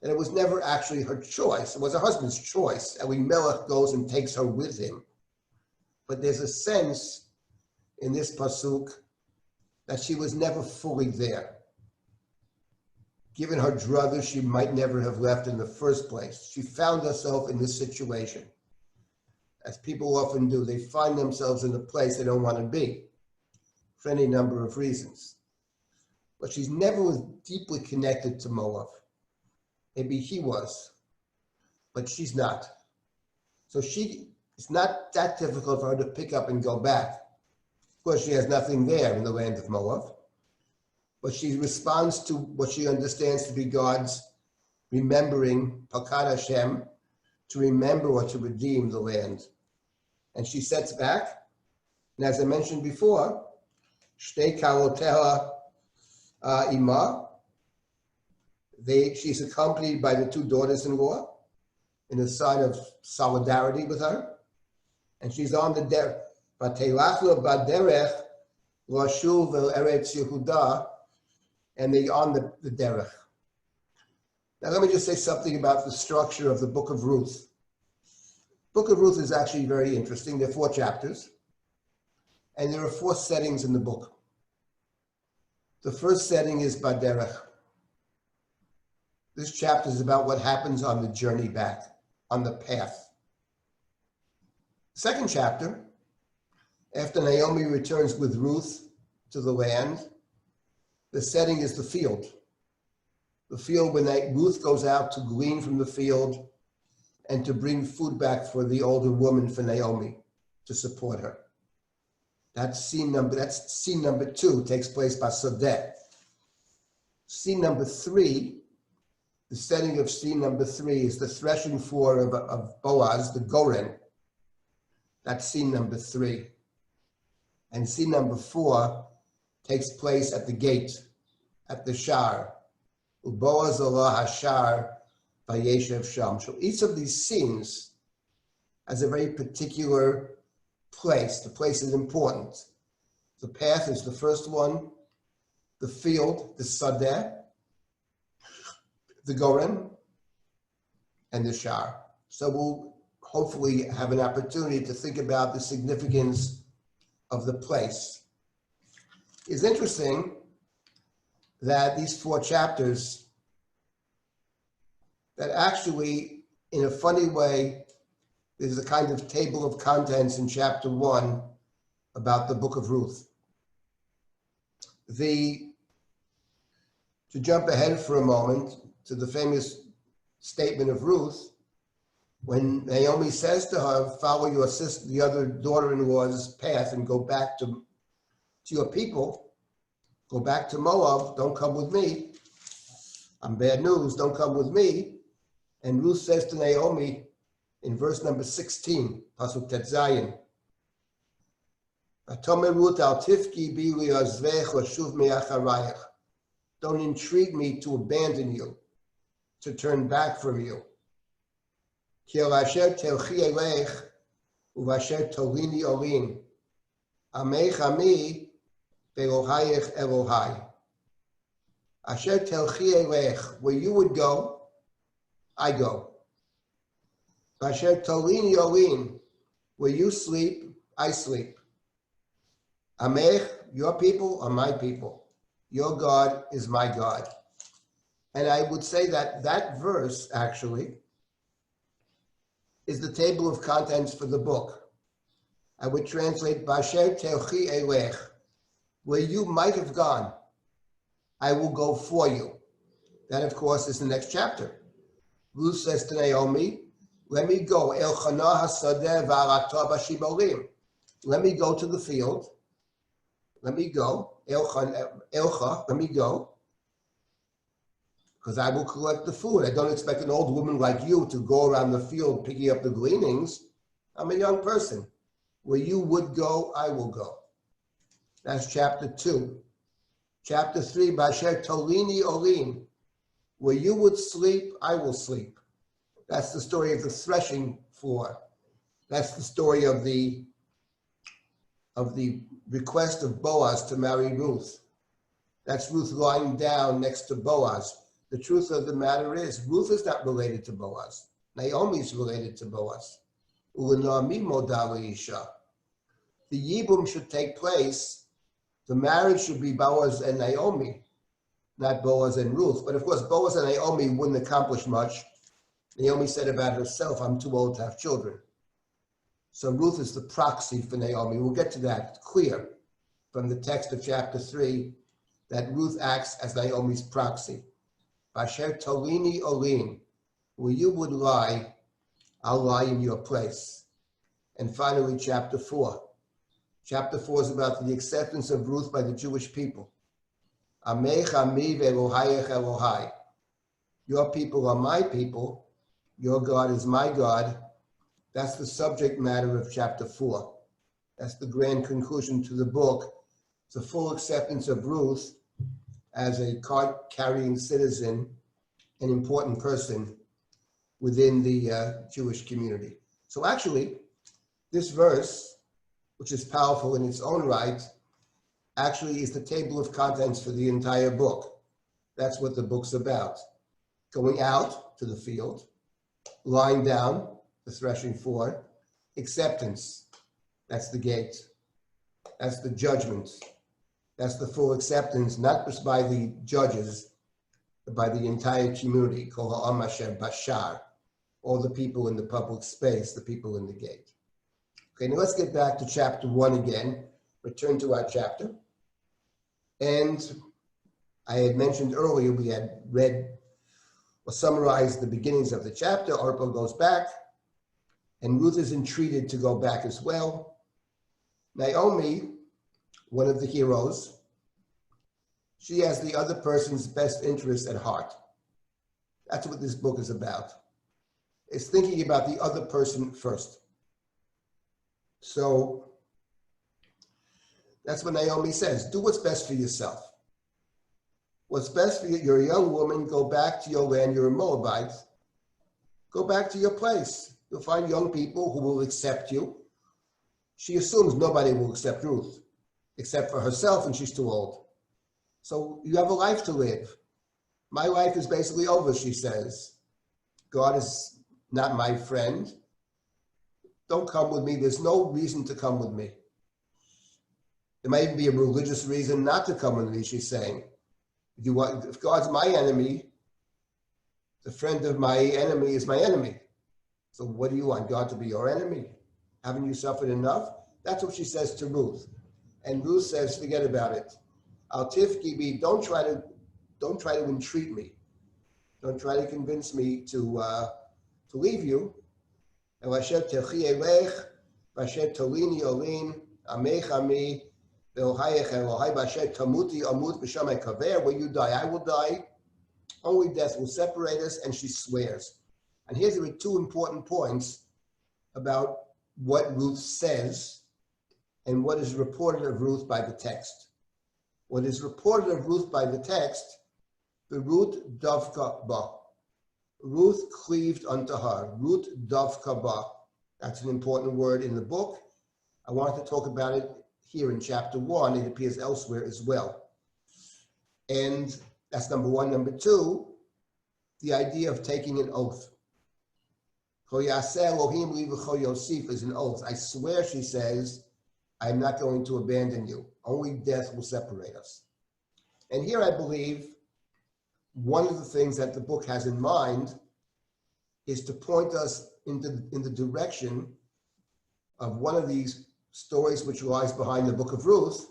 And it was never actually her choice. It was her husband's choice. Elimelech goes and takes her with him. But there's a sense in this pasuk that she was never fully there. Given her druthers, she might never have left in the first place. She found herself in this situation. As people often do, they find themselves in a place they don't want to be for any number of reasons. But she's never was deeply connected to Moab. Maybe he was, but she's not. So it's not that difficult for her to pick up and go back. Of course, she has nothing there in the land of Moab, but she responds to what she understands to be God's remembering, Pakad Hashem, to remember or to redeem the land. And she sets back, and as I mentioned before, Shtei Kaloteha Ima, she's accompanied by the two daughters-in-law in a sign of solidarity with her. And she's on the derech. Vatelach lo baderech lashuv el eretz Yehuda, and they're on the derech. Now let me just say something about the structure of the book of Ruth. Book of Ruth is actually very interesting. There are 4 chapters, and there are 4 settings in the book. The first setting is baderech. This chapter is about what happens on the journey back, on the path. Second chapter, after Naomi returns with Ruth to the land. The setting is the field. The field when Ruth goes out to glean from the field and to bring food back for the older woman, for Naomi, to support her. That's scene number 2, takes place by Sodeh. Scene number 3, the setting of scene number 3 is the threshing floor of Boaz, the Goren. That's scene number 3. And scene number 4 takes place at the gate, at the Shar. Boaz Allah Hashar Vayeshev Sham. So each of these scenes has a very particular place. The place is important. The path is the first one, the field, the Sadeh, the Goren, and the Shar. So we'll hopefully have an opportunity to think about the significance of the place. It's interesting that these 4 chapters, that actually, in a funny way, there's a kind of table of contents in chapter 1 about the book of Ruth. To jump ahead for a moment to the famous statement of Ruth, when Naomi says to her, follow your sister, the other daughter-in-law's path and go back to your people, go back to Moab, don't come with me. I'm bad news, don't come with me. And Ruth says to Naomi in verse number 16, Pasuk Tet Zayin, don't intrigue me to abandon you, to turn back from you. Where you would go, I go. Where you sleep, I sleep. Your people are my people. Your God is my God. And I would say that that verse actually is the table of contents for the book. I would translate Basher Telchi Elech, where you might have gone, I will go for you. That, of course, is the next chapter. Ruth says to Naomi, let me go. Let me go to the field. Let me go. Elcha, let me go. Because I will collect the food. I don't expect an old woman like you to go around the field picking up the gleanings. I'm a young person. Where you would go, I will go. That's chapter 2. Chapter 3, Basher Tolini Olim. Where you would sleep, I will sleep. That's the story of the threshing floor. That's the story of the request of Boaz to marry Ruth. That's Ruth lying down next to Boaz. The truth of the matter is, Ruth is not related to Boaz. Naomi is related to Boaz. The Yibum should take place. The marriage should be Boaz and Naomi, not Boaz and Ruth. But of course, Boaz and Naomi wouldn't accomplish much. Naomi said about herself, I'm too old to have children. So Ruth is the proxy for Naomi. We'll get to that. It's clear from the text of chapter 3 that Ruth acts as Naomi's proxy. Basher Tolini Olim, where you would lie, I'll lie in your place. And finally, chapter 4. Chapter 4 is about the acceptance of Ruth by the Jewish people. Amech ami ve'elohayech Elohai. Your people are my people. Your God is my God. That's the subject matter of chapter 4. That's the grand conclusion to the book. It's a full acceptance of Ruth as a card-carrying citizen, an important person within the Jewish community. So actually, this verse, which is powerful in its own right, actually is the table of contents for the entire book. That's what the book's about. Going out to the field, lying down, the threshing floor, acceptance, that's the gate, that's the judgment, that's the full acceptance, not just by the judges, but by the entire community, Kol ha'am asher bashar, all the people in the public space, the people in the gate. Okay, now let's get back to chapter 1 again, return to our chapter. And I had mentioned earlier, we had read or summarized the beginnings of the chapter. Orpah goes back, and Ruth is entreated to go back as well. Naomi, one of the heroes, she has the other person's best interest at heart. That's what this book is about. It's thinking about the other person first. So that's what Naomi says. Do what's best for yourself. What's best for you? You're a young woman. Go back to your land. You're a Moabite. Go back to your place. You'll find young people who will accept you. She assumes nobody will accept Ruth, except for herself, and she's too old. So you have a life to live. My life is basically over, she says. God is not my friend. Don't come with me. There's no reason to come with me. There might even be a religious reason not to come with me, she's saying. If God's my enemy, the friend of my enemy is my enemy. So what do you want, God to be your enemy? Haven't you suffered enough? That's what she says to Ruth. And Ruth says, forget about it. Al tifki bi, don't try to entreat me. Don't try to convince me to leave you. And Vasher techi elech, Vasher tolini olin, amech ami, ve'ohayech Elohai, Vasher tamuti amut b'shamay kaver. When you die, I will die. Only death will separate us, and she swears. And here there are two important points about what Ruth says and what is reported of Ruth by the text. What is reported of Ruth by the text, the Ruth davka ba. Ruth cleaved unto her. Ruth davka ba. That's an important word in the book. I wanted to talk about it here in chapter 1. It appears elsewhere as well. And that's number one. Number two, the idea of taking an oath. Elohim Yosef is an oath. I swear, she says, I'm not going to abandon you. Only death will separate us. And here I believe one of the things that the book has in mind is to point us in the direction of one of these stories which lies behind the book of Ruth.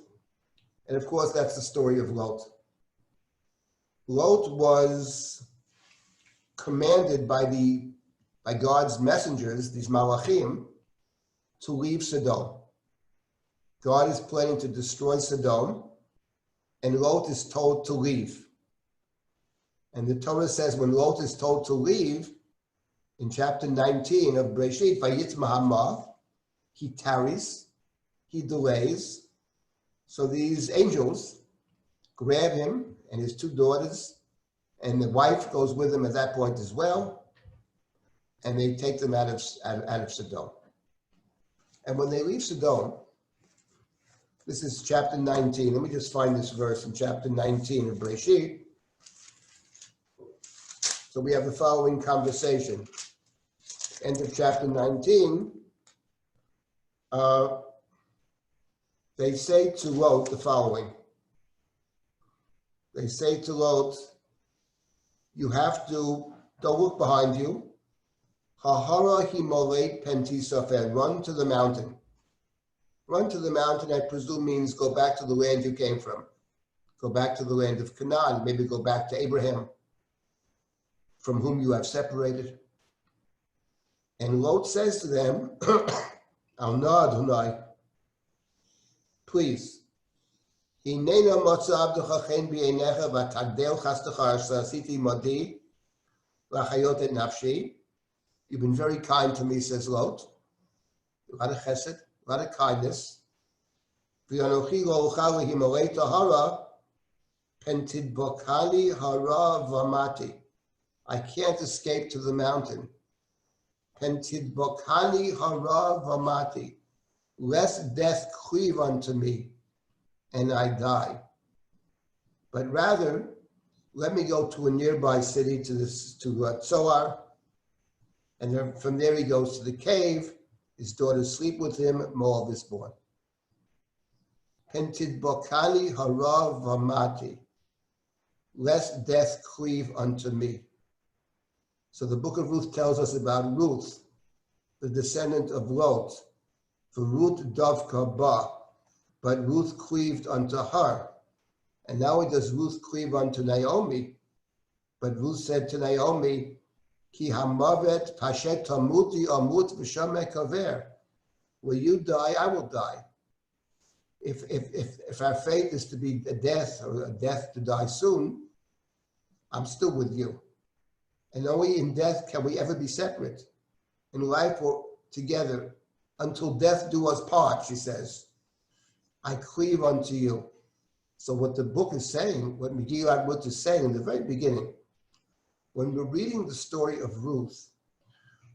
And of course, that's the story of Lot. Lot was commanded by God's messengers, these malachim, to leave Sodom. God is planning to destroy Sodom, and Lot is told to leave. And the Torah says when Lot is told to leave, in chapter 19 of Breshit, Vayitz Mahama, he tarries, he delays. So these angels grab him and his two daughters, and the wife goes with him at that point as well, and they take them out of Sodom. And when they leave Sodom, this is chapter 19. Let me just find this verse in chapter 19 of Breshit. So we have the following conversation. End of chapter 19. They say to Lot the following. They say to Lot, you have to, don't look behind you. Hahara himolet penti sofer, run to the mountain. Run to the mountain, I presume, means go back to the land you came from. Go back to the land of Canaan, maybe go back to Abraham, from whom you have separated. And Lot says to them, Al na Adonai, please, Hinena motza abducha chen b'einecha v'tagdel chastecha asiti modi l'chayot et nafshi. You've been very kind to me, says Lot. A lot of chesed, a lot of kindness. V'yanochi lo uchal lehimolei tahara pentidbokali hara v'mati. I can't escape to the mountain. Pentidbokali hara v'mati. Lest death cleave unto me, and I die. But rather, let me go to a nearby city, to Tzoar, and then from there he goes to the cave. His daughters sleep with him. Moab is born. Pentidbokali hara v'mati. Lest death cleave unto me. So the book of Ruth tells us about Ruth, the descendant of Lot. For Ruth davka ba, but Ruth cleaved unto her. And not only does Ruth cleave unto Naomi, but Ruth said to Naomi, Ki hamavet pashet tamuti amut v'shameh kaver. Will you die? I will die. If our fate is to be a death or a death to die soon, I'm still with you. And only in death can we ever be separate. In life, we're together until death do us part, she says. I cleave unto you. So what the book is saying, what Megillat Ruth is saying in the very beginning, when we're reading the story of Ruth,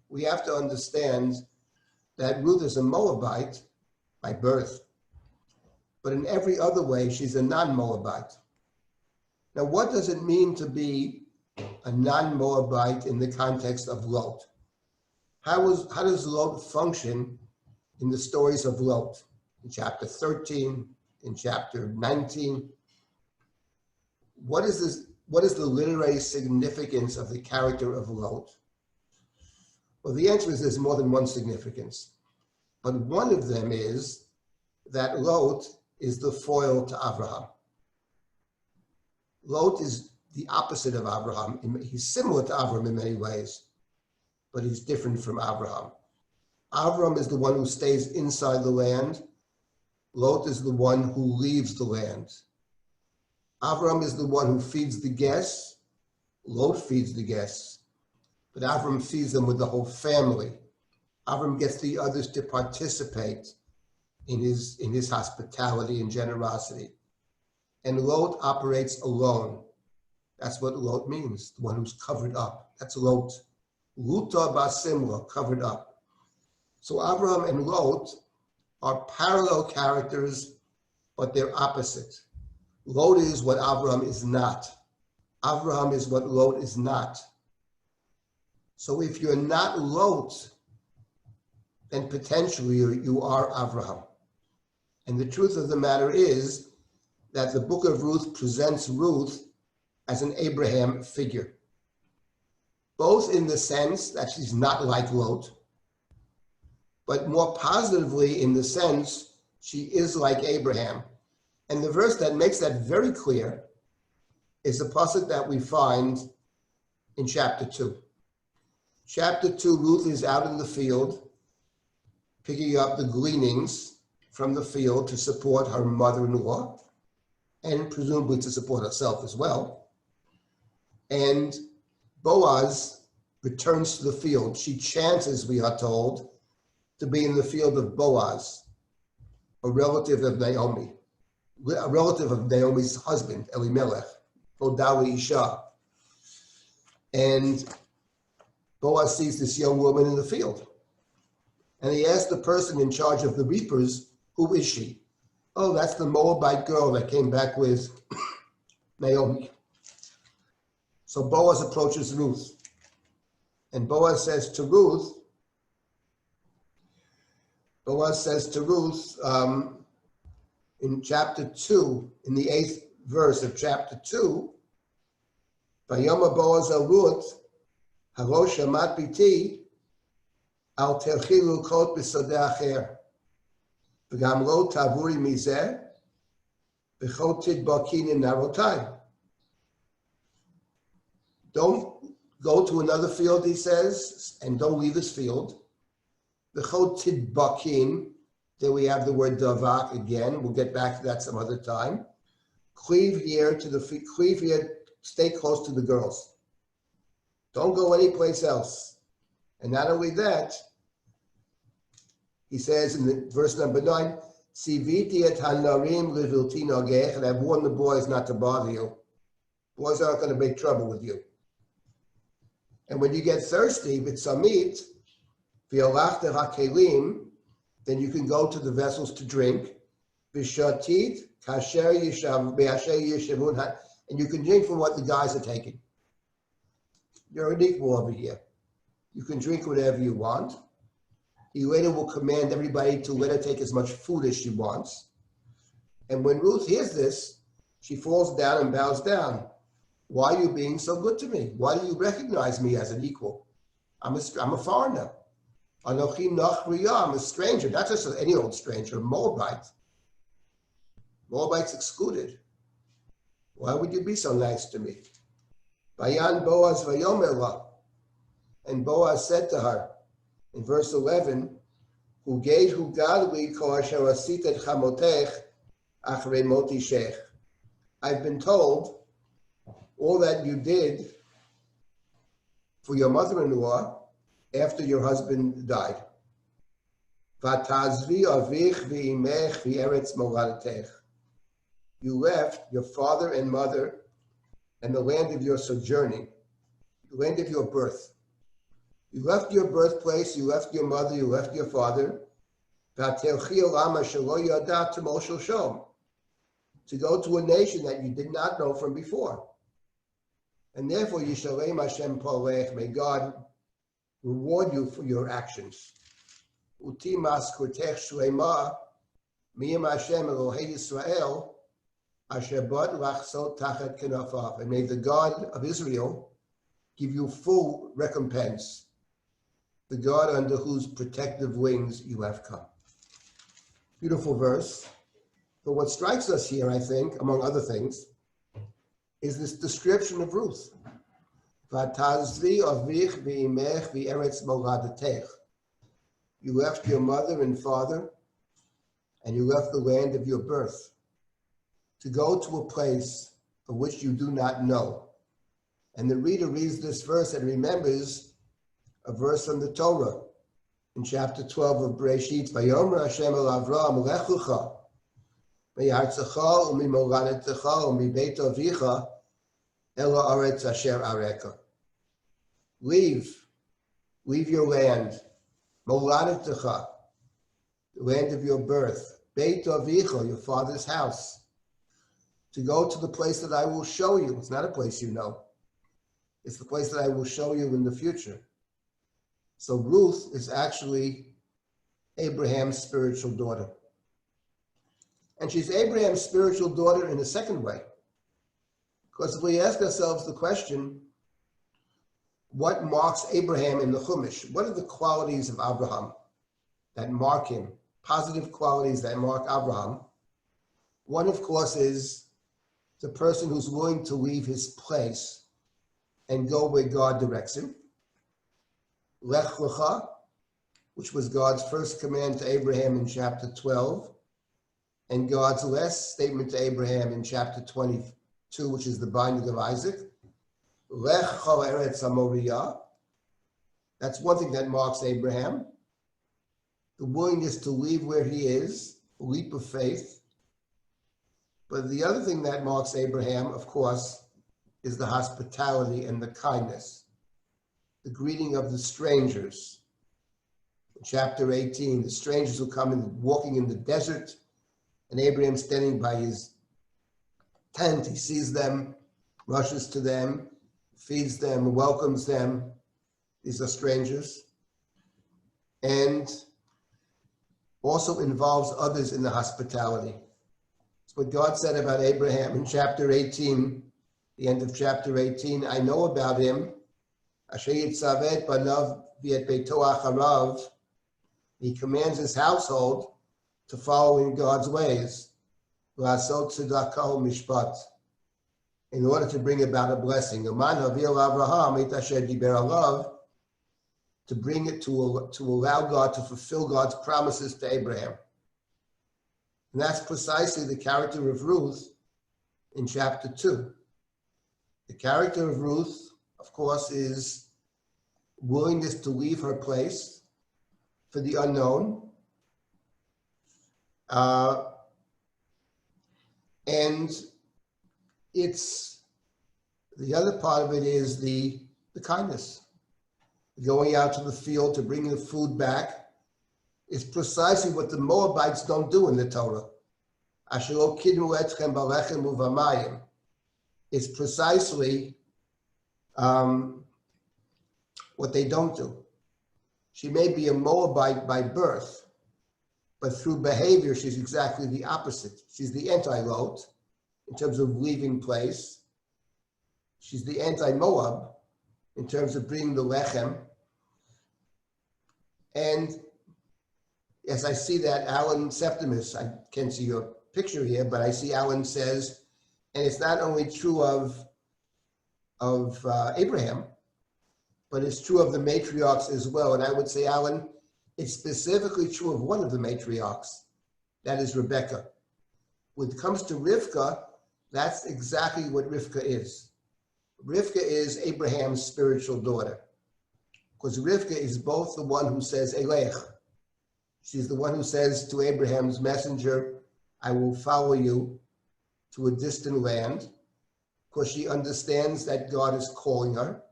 we have to understand that Ruth is a Moabite by birth, but in every other way, she's a non-Moabite. Now, what does it mean to be a non-Moabite in the context of Lot? How does Lot function in the stories of Lot? In chapter 13, in chapter 19, what is the literary significance of the character of Lot? Well, the answer is there's more than one significance. But one of them is that Lot is the foil to Abraham. Lot is the opposite of Abraham. He's similar to Abraham in many ways, but he's different from Abraham. Abraham is the one who stays inside the land. Lot is the one who leaves the land. Abraham is the one who feeds the guests. Lot feeds the guests, but Abraham feeds them with the whole family. Abraham gets the others to participate in his hospitality and generosity. And Lot operates alone. That's what Lot means, the one who's covered up. That's Lot. Luta basimla, covered up. So Abraham and Lot are parallel characters, but they're opposite. Lot is what Abraham is not. Abraham is what Lot is not. So if you're not Lot, then potentially you are Abraham. And the truth of the matter is that the book of Ruth presents Ruth as an Abraham figure, both in the sense that she's not like Lot, but more positively in the sense she is like Abraham. And the verse that makes that very clear is the pasuk that we find in chapter 2. Chapter 2, Ruth is out in the field, picking up the gleanings from the field to support her mother-in-law, and presumably to support herself as well. And Boaz returns to the field. She chances, we are told, to be in the field of Boaz, a relative of Naomi, a relative of Naomi's husband, Elimelech, Odawi Isha. And Boaz sees this young woman in the field. And he asks the person in charge of the reapers, who is she? Oh, that's the Moabite girl that came back with Naomi. So Boaz approaches Ruth. And Boaz says to Ruth, in chapter 2, in the 8th verse of chapter 2, Vayoma Boaz el Ruth, Haro shamat biti, al telchi lukot b'sodeh acher, v'gam lo tavuri mizeh, v'chot tidbakin in narotai. Don't go to another field, he says, and don't leave this field. V'chot tidbakin, there we have the word davak again. We'll get back to that some other time. Cleave here, stay close to the girls. Don't go anyplace else. And not only that, he says in the verse number 9, Siviti et hanarim livilti nogech, and I've warned the boys not to bother you. Boys aren't going to make trouble with you. And when you get thirsty, v'tzamit, v'yolachta hakelim, then you can go to the vessels to drink. V'shatit kasher yishav be'asher yishavun, and you can drink from what the guys are taking. You're an equal over here. You can drink whatever you want. He later will command everybody to let her take as much food as she wants. And when Ruth hears this, she falls down and bows down. Why are you being so good to me? Why do you recognize me as an equal? I'm a foreigner. Anochi nachriya, I'm a stranger, not just any old stranger, a Moabite. Moabites excluded. Why would you be so nice to me? Vayan Boaz vayomer la. And Boaz said to her, in verse 11, Hu gadli ko asher asit et chamotech achrei moti sheikh. I've been told all that you did for your mother-in-law after your husband died. Vatazvi avich v'imech v'eretz moladetech. You left your father and mother and the land of your sojourning, the land of your birth. You left your birthplace, you left your mother, you left your father, to go to a nation that you did not know from before. And therefore, Yishalem Hashem Polech, may God reward you for your actions. Utimas kurtech shlema, miyam Hashem Elohei Yisrael, asher bad lachsot tachat kenafav. And may the God of Israel give you full recompense, the God under whose protective wings you have come. Beautiful verse. But what strikes us here, I think, among other things, is this description of Ruth. Vatazvi avich v'imech v'eretz moladetech. You left your mother and father, and you left the land of your birth, to go to a place of which you do not know. And the reader reads this verse and remembers a verse from the Torah in chapter 12 of Bereshit. Vayomer Hashem el Avraham lech lecha me'artzecha u'mimoladetecha u'mibeit avicha el haaretz asher areka. Leave your land, moladetecha, the land of your birth, beit avicha, your father's house, to go to the place that I will show you. It's not a place you know. It's the place that I will show you in the future. So Ruth is actually Abraham's spiritual daughter. And she's Abraham's spiritual daughter in a second way. Because if we ask ourselves the question, what marks Abraham in the Chumash? What are the qualities of Abraham that mark him? Positive qualities that mark Abraham. One, of course, is the person who's willing to leave his place and go where God directs him. Lech lecha, which was God's first command to Abraham in chapter 12, and God's last statement to Abraham in chapter 22, which is the binding of Isaac. Lech chol eretz hamoriyah. That's one thing that marks Abraham. The willingness to leave where he is, a leap of faith. But the other thing that marks Abraham, of course, is the hospitality and the kindness. The greeting of the strangers. In chapter 18, the strangers who come in walking in the desert, and Abraham standing by his tent, he sees them, rushes to them, feeds them, welcomes them. These are strangers. And also involves others in the hospitality. It's what God said about Abraham in chapter 18, the end of chapter 18. I know about him. He commands his household to follow in God's ways, in order to bring about a blessing. To bring it to allow God to fulfill God's promises to Abraham. And that's precisely the character of Ruth in chapter 2. The character of Ruth, of course, is willingness to leave her place for the unknown. And it's, the other part of it is the kindness. Going out to the field to bring the food back is precisely what the Moabites don't do in the Torah. It's precisely what they don't do. She may be a Moabite by birth, but through behavior, she's exactly the opposite. She's the anti-Lot in terms of leaving place. She's the anti-Moab in terms of bringing the lechem. And as I see that, Alan Septimus, I can't see your picture here, but I see Alan says, And it's not only true of Abraham, but it's true of the matriarchs as well. And I would say, Alan, it's specifically true of one of the matriarchs, that is Rebecca. When it comes to Rivka, that's exactly what Rivka is. Rivka is Abraham's spiritual daughter, because Rivka is both the one who says, Elech. She's the one who says to Abraham's messenger, I will follow you to a distant land, because she understands that God is calling her.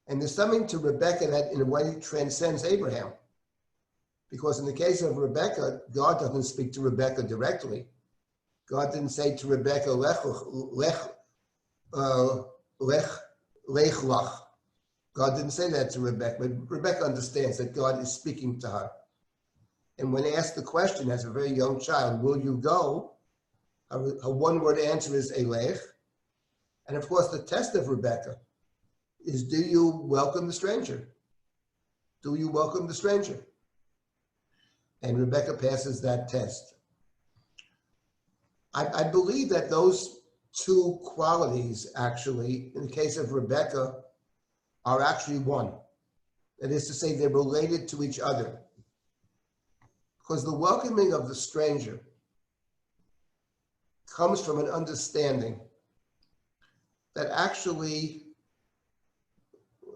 And there's something to Rebecca that in a way transcends Abraham. Because in the case of Rebecca, God doesn't speak to Rebecca directly. God didn't say to Rebecca, lech lach. God didn't say that to Rebecca, but Rebecca understands that God is speaking to her. And when asked the question as a very young child, will you go? Her one-word answer is elech. And of course, the test of Rebecca is, do you welcome the stranger? Do you welcome the stranger? And Rebecca passes that test. I believe that those two qualities, actually, in the case of Rebecca, are actually one. That is to say, they're related to each other. Because the welcoming of the stranger comes from an understanding that actually,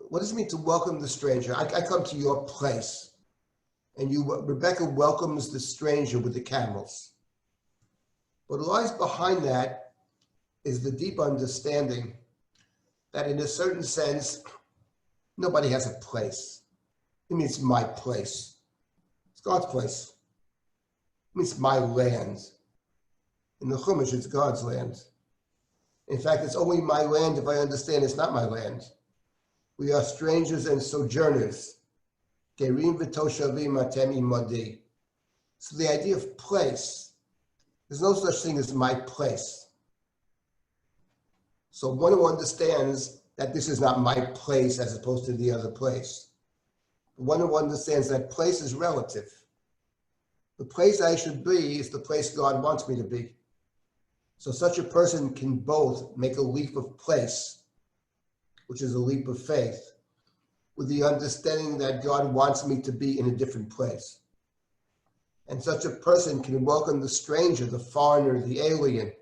what does it mean to welcome the stranger? I come to your place, and Rebecca welcomes the stranger with the camels. What lies behind that is the deep understanding that in a certain sense, nobody has a place. It means my place. It's God's place. It means my land. In the Chumash, it's God's land. In fact, it's only my land if I understand it's not my land. We are strangers and sojourners. Gerim v'toshavim atem imadi. So the idea of place, there's no such thing as my place. So one who understands that this is not my place as opposed to the other place. One who understands that place is relative. The place I should be is the place God wants me to be. So such a person can both make a leap of place, which is a leap of faith, with the understanding that God wants me to be in a different place. And such a person can welcome the stranger, the foreigner, the alien,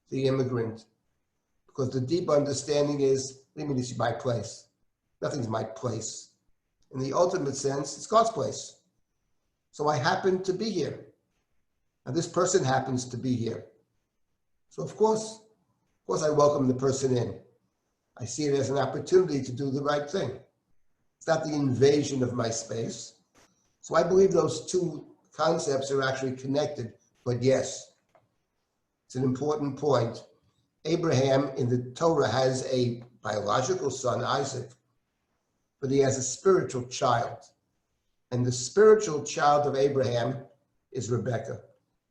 the immigrant, because the deep understanding is, what do you mean this is my place? Nothing's my place. In the ultimate sense, it's God's place. So I happen to be here. And this person happens to be here. So of course I welcome the person in. I see it as an opportunity to do the right thing. It's not the invasion of my space. So I believe those two concepts are actually connected, but yes, it's an important point. Abraham in the Torah has a biological son, Isaac, but he has a spiritual child. And the spiritual child of Abraham is Rebecca.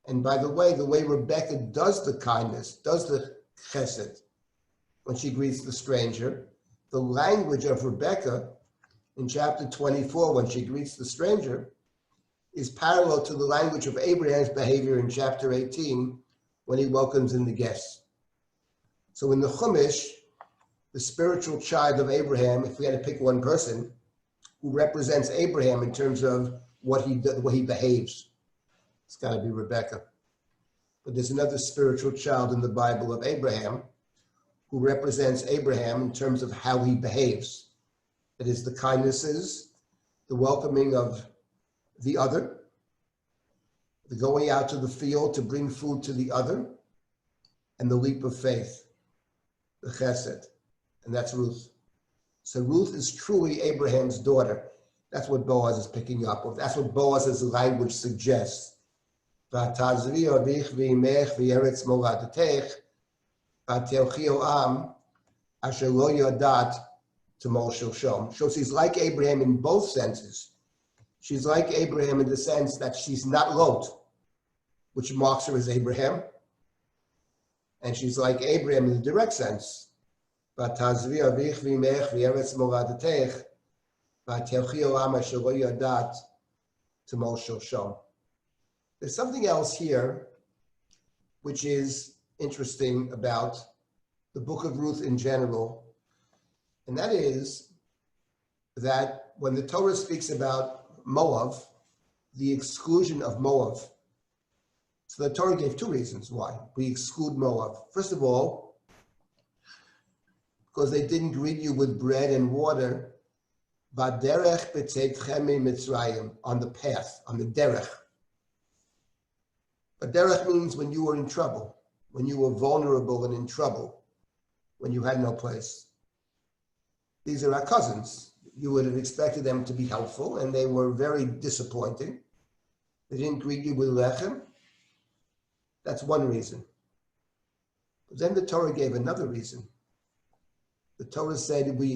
And by the way Rebecca does the kindness, does the chesed, when she greets the stranger, the language of Rebecca in chapter 24, when she greets the stranger, is parallel to the language of Abraham's behavior in chapter 18, when he welcomes in the guests. So in the Chumash, the spiritual child of Abraham, if we had to pick one person, who represents Abraham in terms of what he behaves, it's got to be Rebecca. But there's another spiritual child in the Bible of Abraham who represents Abraham in terms of how he behaves. It is the kindnesses, the welcoming of the other, the going out to the field to bring food to the other, and the leap of faith, the chesed, and that's Ruth. So Ruth is truly Abraham's daughter. That's what Boaz is picking up. That's what Boaz's language suggests. So she's like Abraham in both senses. She's like Abraham in the sense that she's not Lot, which marks her as Abraham. And she's like Abraham in the direct sense. There's something else here, which is interesting about the book of Ruth in general, and that is that when the Torah speaks about Moab, the exclusion of Moab, so the Torah gave two reasons why we exclude Moab. First of all, because they didn't greet you with bread and water, Vaderech b'tzeitchem mitzrayim, on the path, on the derech. But derech means when you were in trouble, when you were vulnerable and in trouble, when you had no place. These are our cousins. You would have expected them to be helpful, and they were very disappointing. They didn't greet you with lechem. That's one reason. But then the Torah gave another reason. The Torah said we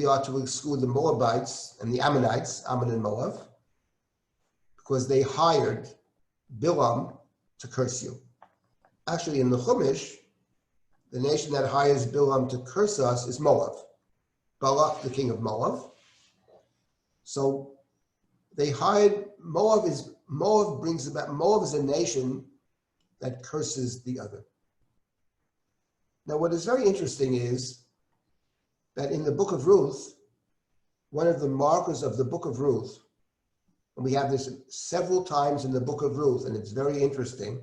are to exclude the Moabites and the Ammonites, Ammon and Moab, because they hired Bilam to curse you. Actually, in the Chumash, the nation that hires Bilam to curse us is Moab. Balak, the king of Moab. So they hired, Moab is a nation that curses the other. Now, what is very interesting is that in the book of Ruth, one of the markers of the book of Ruth, and we have this several times in the book of Ruth, and it's very interesting,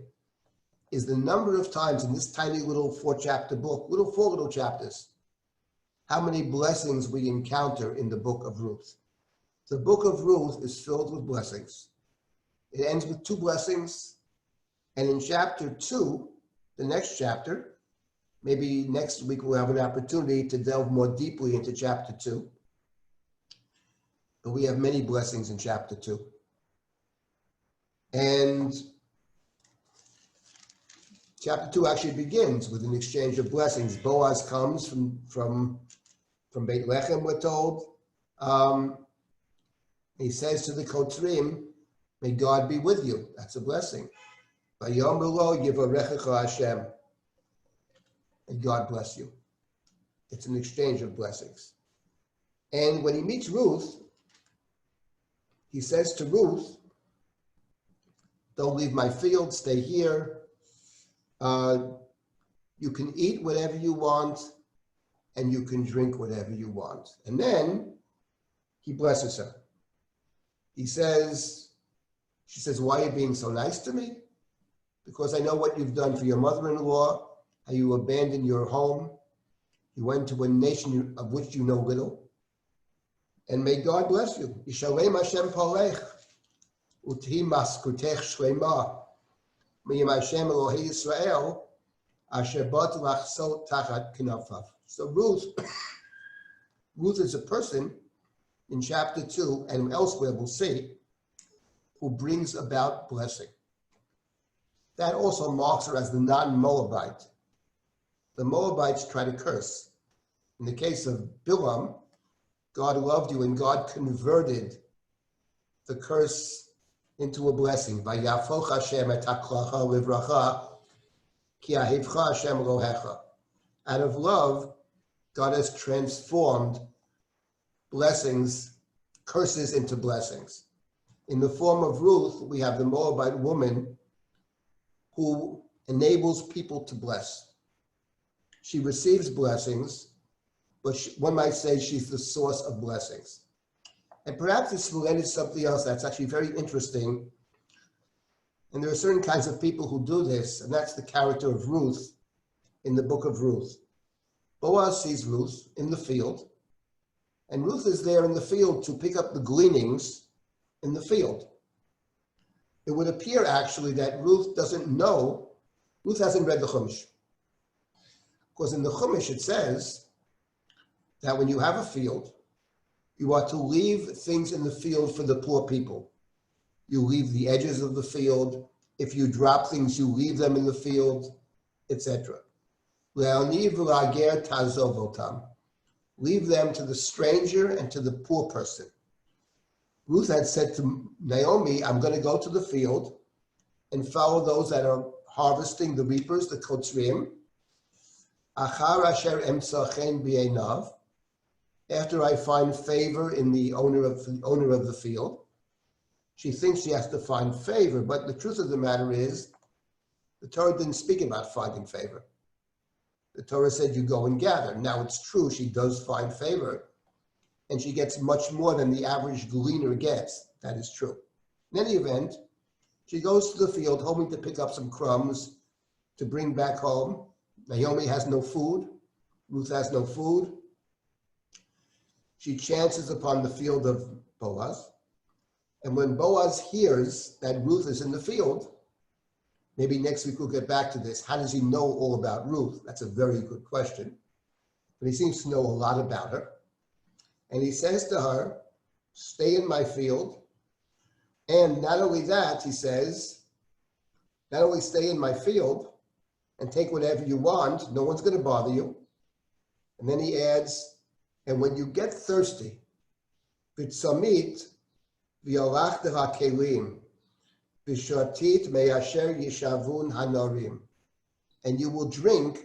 is the number of times in this tiny little four little chapters, how many blessings we encounter in the book of Ruth. The book of Ruth is filled with blessings. It ends with two blessings, and in chapter 2, the next chapter, maybe next week we'll have an opportunity to delve more deeply into chapter 2. But we have many blessings in chapter 2. And chapter 2 actually begins with an exchange of blessings. Boaz comes from Beit Lechem, we're told. He says to the Kotrim, may God be with you. That's a blessing. Vayomer lo yivarechecha Hashem. And God bless you. It's an exchange of blessings. And when he meets Ruth, he says to Ruth, don't leave my field, stay here. You can eat whatever you want, and you can drink whatever you want. And then he blesses her. She says, why are you being so nice to me? Because I know what you've done for your mother-in-law, how you abandoned your home. You went to a nation of which you know little. And may God bless you. Yishalem Hashem palech, u'tihi maskutech shlema, miyim Hashem Elohei Yisrael, asher bat lachsot tachat knafav. So Ruth is a person in chapter 2 and elsewhere we'll see, who brings about blessing. That also marks her as the non-Moabite. The Moabites try to curse. In the case of Bilam, God loved you and God converted the curse into a blessing. Vayafoch Hashem et haklacha livracha, ki ahivcha Hashem Elohecha. Out of love, God has transformed curses into blessings. In the form of Ruth, we have the Moabite woman who enables people to bless. She receives blessings, but one might say she's the source of blessings. And perhaps it's related to something else that's actually very interesting. And there are certain kinds of people who do this, and that's the character of Ruth in the book of Ruth. Boaz sees Ruth in the field, and Ruth is there in the field to pick up the gleanings in the field. It would appear actually that Ruth hasn't read the Chumash. Because in the Chumash it says that when you have a field, you are to leave things in the field for the poor people. You leave the edges of the field. If you drop things, you leave them in the field, etc. Le'ani v'lager tazov otam. Leave them to the stranger and to the poor person. Ruth had said to Naomi, I'm going to go to the field and follow those that are harvesting, the reapers, the kotzrim. Achar asher emsa chen b'einav. After I find favor in the owner of the field. She thinks she has to find favor, but the truth of the matter is The Torah didn't speak about finding favor. The Torah said you go and gather. Now it's true, she does find favor, and she gets much more than the average gleaner gets. That is true. In any event, she goes to the field hoping to pick up some crumbs to bring back home. Naomi has no food. Ruth has no food. She chances upon the field of Boaz. And when Boaz hears that Ruth is in the field, maybe next week we'll get back to this. How does he know all about Ruth? That's a very good question. But he seems to know a lot about her. And he says to her, stay in my field. And not only that, he says, not only stay in my field and take whatever you want, no one's going to bother you. And then he adds, and when you get thirsty, v'tzamit v'yolach kelim v'shatit me'asher yishavun hanorim, and you will drink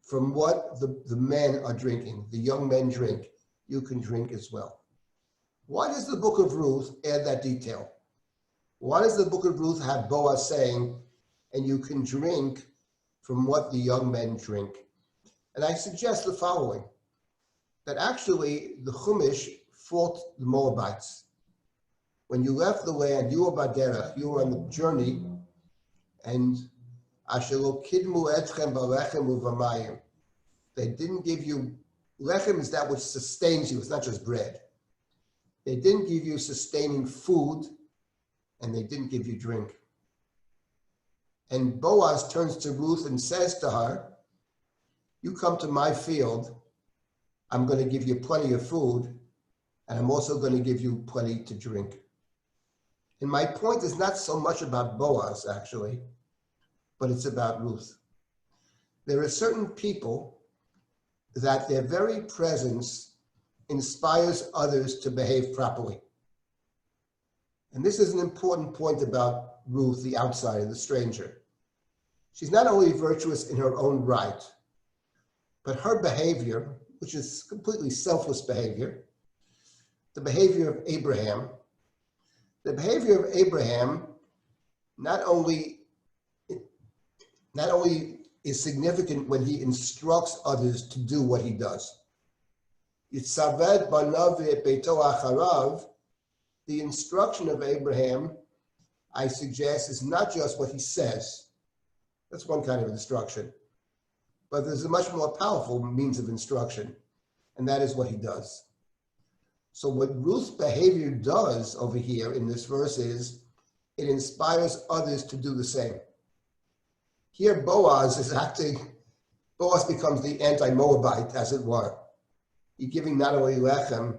from what the men are drinking, the young men drink. You can drink as well. Why does the book of Ruth add that detail? Why does the book of Ruth have Boaz saying, and you can drink from what the young men drink? And I suggest the following, that actually the Chumash fought the Moabites. When you left the land, you were Baderach, you were on the journey, and Ashelo kidmu etchem balechem uvamayim. They didn't give you, lechem is that which sustains you, it's not just bread. They didn't give you sustaining food, and they didn't give you drink. And Boaz turns to Ruth and says to her, you come to my field, I'm going to give you plenty of food, and I'm also going to give you plenty to drink. And my point is not so much about Boaz, actually, but it's about Ruth. There are certain people that their very presence inspires others to behave properly. And this is an important point about Ruth, the outsider, the stranger. She's not only virtuous in her own right, but her behavior, which is completely selfless behavior, the behavior of Abraham not only is significant when he instructs others to do what he does. Yitzaved banav beito acharav, the instruction of Abraham, I suggest, is not just what he says. That's one kind of instruction. But there's a much more powerful means of instruction, and that is what he does. So what Ruth's behavior does over here in this verse is it inspires others to do the same. Here Boaz becomes the anti-Moabite, as it were. He's giving not only lechem,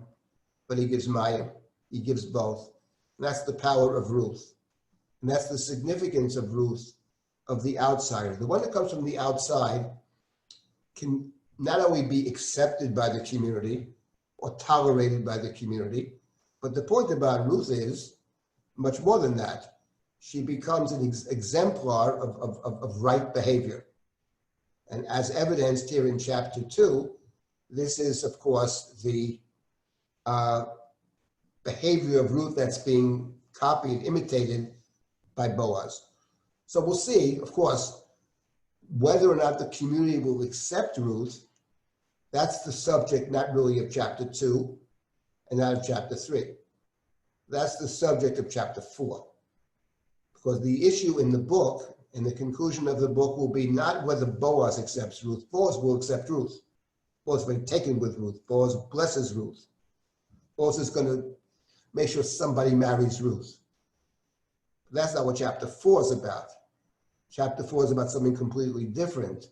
but he gives mayim. He gives both. And that's the power of Ruth. And that's the significance of Ruth, of the outsider. The one that comes from the outside can not only be accepted by the community or tolerated by the community, but the point about Ruth is much more than that. She becomes an exemplar of right behavior. And as evidenced here in chapter 2, this is, of course, the behavior of Ruth that's being copied, imitated by Boaz. So we'll see, of course, whether or not the community will accept Ruth. That's the subject not really of chapter 2 and not of chapter 3. That's the subject of chapter 4. Because the issue in the book, in the conclusion of the book, will be not whether Boaz accepts Ruth. Boaz will accept Ruth. Boaz will be taken with Ruth. Boaz blesses Ruth. Boaz is going to make sure somebody marries Ruth. But that's not what chapter 4 is about. Chapter 4 is about something completely different.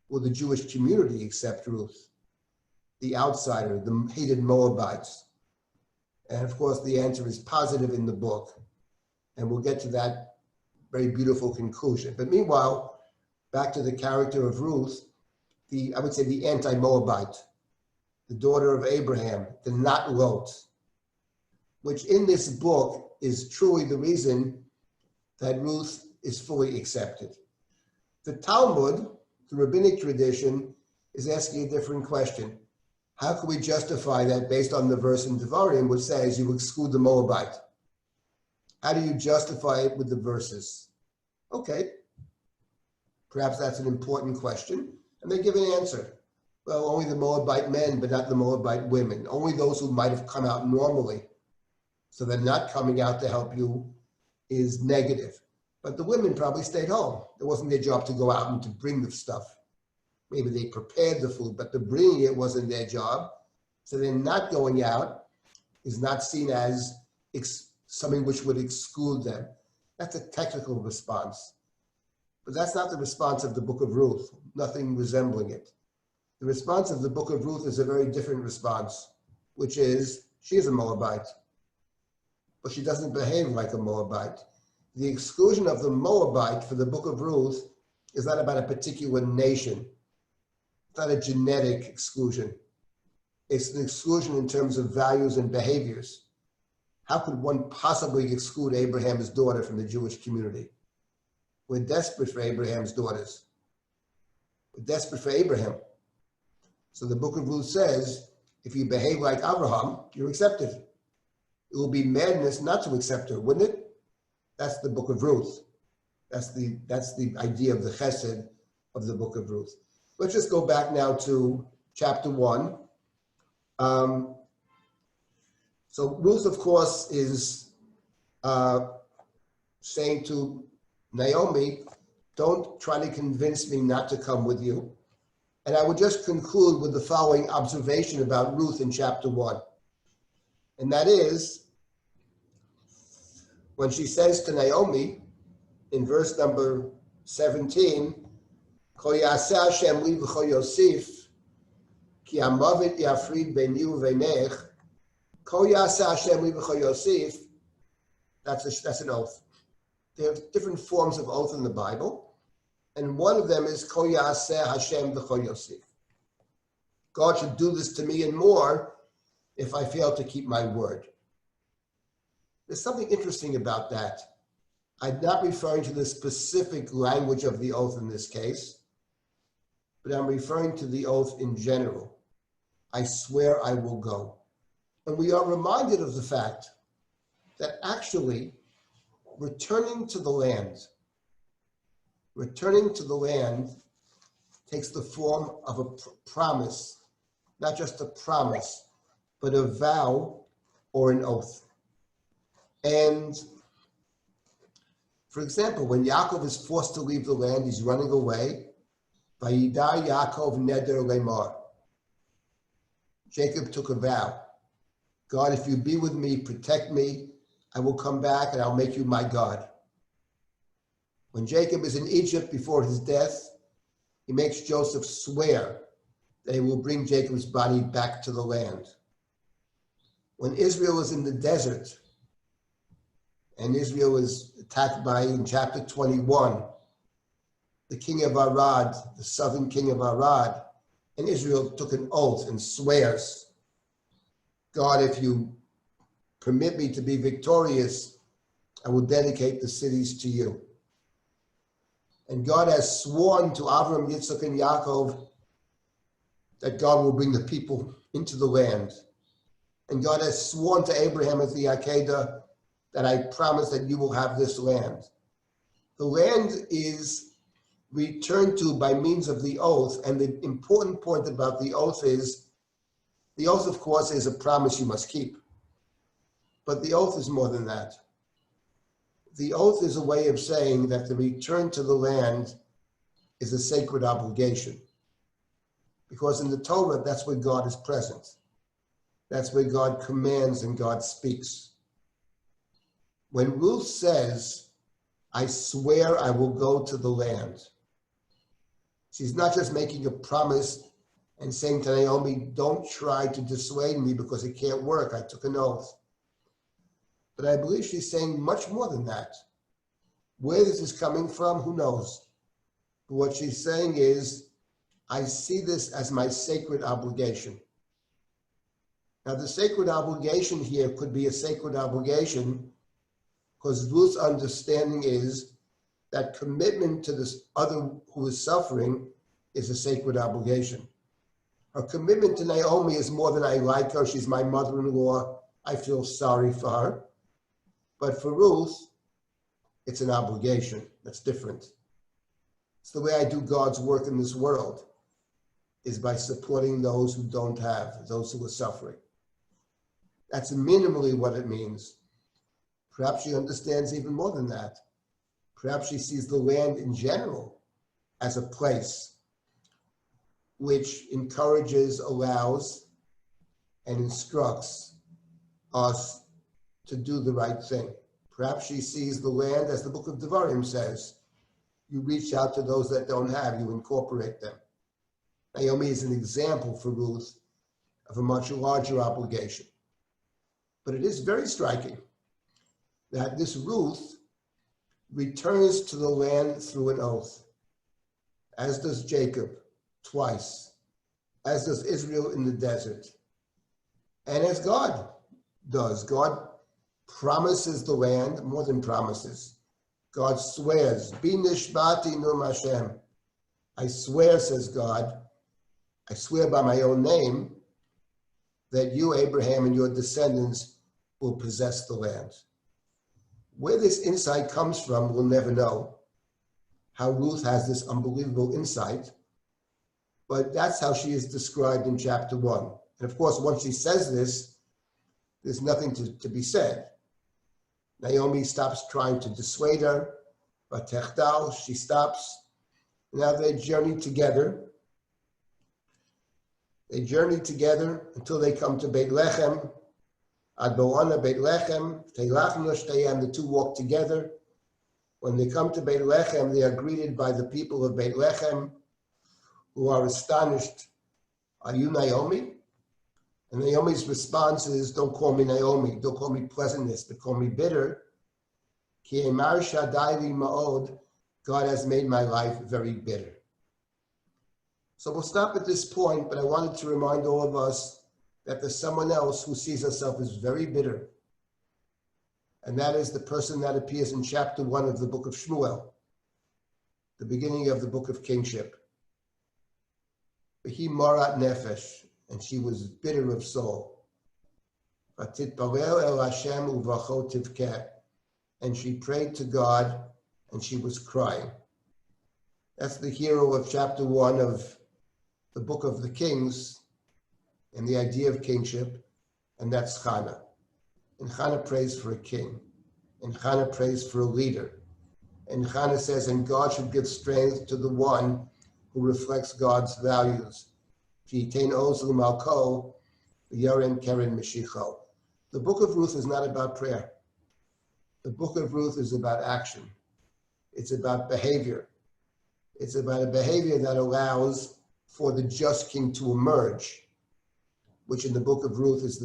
Will the Jewish community accept Ruth? The outsider, the hated Moabites? And of course, the answer is positive in the book. And we'll get to that very beautiful conclusion. But meanwhile, back to the character of Ruth, I would say the anti-Moabite, the daughter of Abraham, the not Lot, which in this book is truly the reason that Ruth is fully accepted. The Talmud, the rabbinic tradition, is asking a different question. How can we justify that based on the verse in Devarim, which says you exclude the Moabite? How do you justify it with the verses? Okay, Perhaps that's an important question. And they give an answer. Well, only the Moabite men, but not the Moabite women. Only those who might have come out normally. So they're not coming out to help you is negative. But the women probably stayed home. It wasn't their job to go out and to bring the stuff. Maybe they prepared the food, but the bringing it wasn't their job. So they're not going out is not seen as something which would exclude them. That's a technical response. But that's not the response of the book of Ruth, nothing resembling it. The response of the book of Ruth is a very different response, which is, she is a Moabite, but she doesn't behave like a Moabite. The exclusion of the Moabite for the book of Ruth is not about a particular nation. It's not a genetic exclusion. It's an exclusion in terms of values and behaviors. How could one possibly exclude Abraham's daughter from the Jewish community? We're desperate for Abraham's daughters. We're desperate for Abraham. So the book of Ruth says, if you behave like Abraham, you're accepted. It will be madness not to accept her, wouldn't it? That's the book of Ruth. That's the idea of the chesed of the book of Ruth. Let's just go back now to chapter 1. So Ruth, of course, is saying to Naomi, don't try to convince me not to come with you. And I would just conclude with the following observation about Ruth in chapter 1. And that is, when she says to Naomi, in verse number 17, Ko yaseh Hashem li v'cho yosif, ki hamavet yafrid beini u'veinech, Ko yaseh Hashem li v'cho yosif, that's an oath. There are different forms of oath in the Bible, and one of them is Ko yaseh Hashem v'cho yosif. God should do this to me and more if I fail to keep my word. There's something interesting about that. I'm not referring to the specific language of the oath in this case, but I'm referring to the oath in general. I swear I will go. And we are reminded of the fact that actually returning to the land takes the form of a promise, not just a promise, but a vow or an oath. And for example, when Yaakov is forced to leave the land, he's running away. Vayidar Yaakov neder lemar. Jacob took a vow. God, if you be with me, protect me, I will come back and I'll make you my God. When Jacob is in Egypt before his death, he makes Joseph swear that he will bring Jacob's body back to the land. When Israel is in the desert, and Israel is attacked by, in chapter 21, the king of Arad, the southern king of Arad, and Israel took an oath and swears, God, if you permit me to be victorious, I will dedicate the cities to you. And God has sworn to Abraham, Yitzchak, and Yaakov that God will bring the people into the land. And God has sworn to Abraham at the Akedah that I promise that you will have this land. The land is returned to by means of the oath, and the important point about the oath is, the oath, of course, is a promise you must keep. But the oath is more than that. The oath is a way of saying that the return to the land is a sacred obligation. Because in the Torah, that's where God is present. That's where God commands and God speaks. When Ruth says, I swear I will go to the land, she's not just making a promise and saying to Naomi, don't try to dissuade me because it can't work. I took an oath. But I believe she's saying much more than that. Where this is coming from, who knows? But what she's saying is, I see this as my sacred obligation. Now, the sacred obligation here could be a sacred obligation because Ruth's understanding is that commitment to this other who is suffering is a sacred obligation. Her commitment to Naomi is more than I like her. She's my mother-in-law. I feel sorry for her. But for Ruth, it's an obligation. That's different. It's the way I do God's work in this world, is by supporting those who don't have, those who are suffering. That's minimally what it means. Perhaps she understands even more than that. Perhaps she sees the land in general as a place which encourages, allows, and instructs us to do the right thing. Perhaps she sees the land, as the book of Devarim says, you reach out to those that don't have, you incorporate them. Naomi is an example for Ruth of a much larger obligation. But it is very striking that this Ruth returns to the land through an oath, as does Jacob twice, as does Israel in the desert, and as God does. God promises the land, more than promises. God swears, Bi nishbati num Hashem. I swear, says God, I swear by my own name, that you, Abraham, and your descendants will possess the land. Where this insight comes from, we'll never know. How Ruth has this unbelievable insight, but that's how she is described in chapter 1. And of course, once she says this, there's nothing to be said. Naomi stops trying to dissuade her, but Techtal, she stops. Now they journey together. They journey together until they come to Beit Lechem. Ad Boana Beit Lechem, Teilachnu Shteyem, the two walk together. When they come to Beit Lechem, they are greeted by the people of Beit Lechem, who are astonished. Are you Naomi? And Naomi's response is, don't call me Naomi, don't call me pleasantness, but call me bitter. Ki emar shadai li ma'od, God has made my life very bitter. So we'll stop at this point, but I wanted to remind all of us that there's someone else who sees herself as very bitter. And that is the person that appears in chapter 1 of the book of Shmuel, the beginning of the book of Kingship. He marat nefesh, and she was bitter of soul. Vatitparel el Hashem uvacho tivkeh, and she prayed to God, and she was crying. That's the hero of chapter 1 of the book of the Kings, and the idea of kingship, and that's Hannah. And Hannah prays for a king, and Hannah prays for a leader. And Hannah says, and God should give strength to the one who reflects God's values. The book of Ruth is not about prayer. The book of Ruth is about action. It's about behavior. It's about a behavior that allows for the just king to emerge, which in the book of Ruth is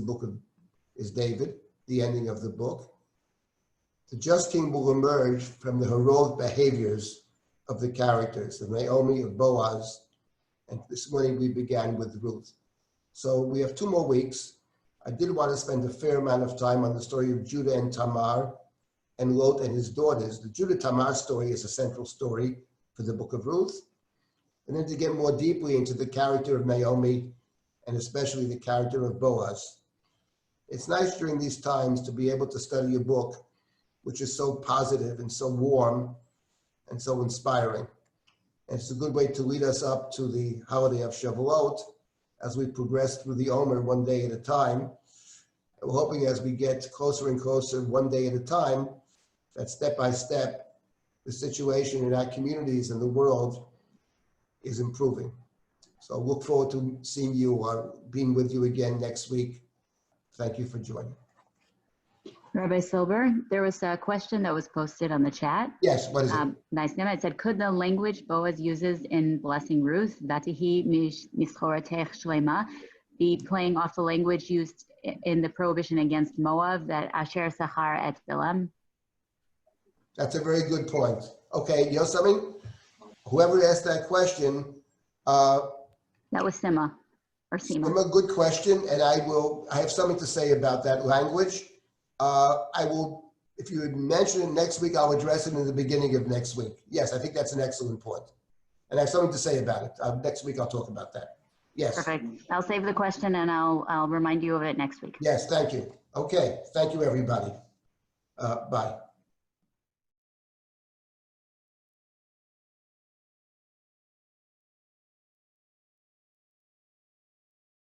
David, the ending of the book. The just king will emerge from the heroic behaviors of the characters, of Naomi, of Boaz, and this morning we began with Ruth. So we have 2 more weeks. I did want to spend a fair amount of time on the story of Judah and Tamar and Lot and his daughters. The Judah-Tamar story is a central story for the book of Ruth. And then to get more deeply into the character of Naomi and especially the character of Boaz. It's nice during these times to be able to study a book which is so positive and so warm and so inspiring. And it's a good way to lead us up to the holiday of Shavuot as we progress through the Omer one day at a time. And we're hoping as we get closer and closer one day at a time, that step by step, the situation in our communities and the world is improving. So look forward to seeing you or being with you again next week. Thank you for joining. Rabbi Silber, there was a question that was posted on the chat. Yes, what is it? Nice name. It said, could the language Boaz uses in blessing Ruth, Vatihi mischoratech shlema, be playing off the language used in the prohibition against Moab, that Asher Sachar et Bilam? That's a very good point. Okay, you know something? Whoever asked that question. That was Sima, or Sima. Sima, good question, and I have something to say about that language. I will, if you would mention it next week, I'll address it in the beginning of next week. Yes, I think that's an excellent point. And I have something to say about it. Next week, I'll talk about that. Yes. Perfect. I'll save the question and I'll remind you of it next week. Yes, thank you. Okay, thank you, everybody. Bye.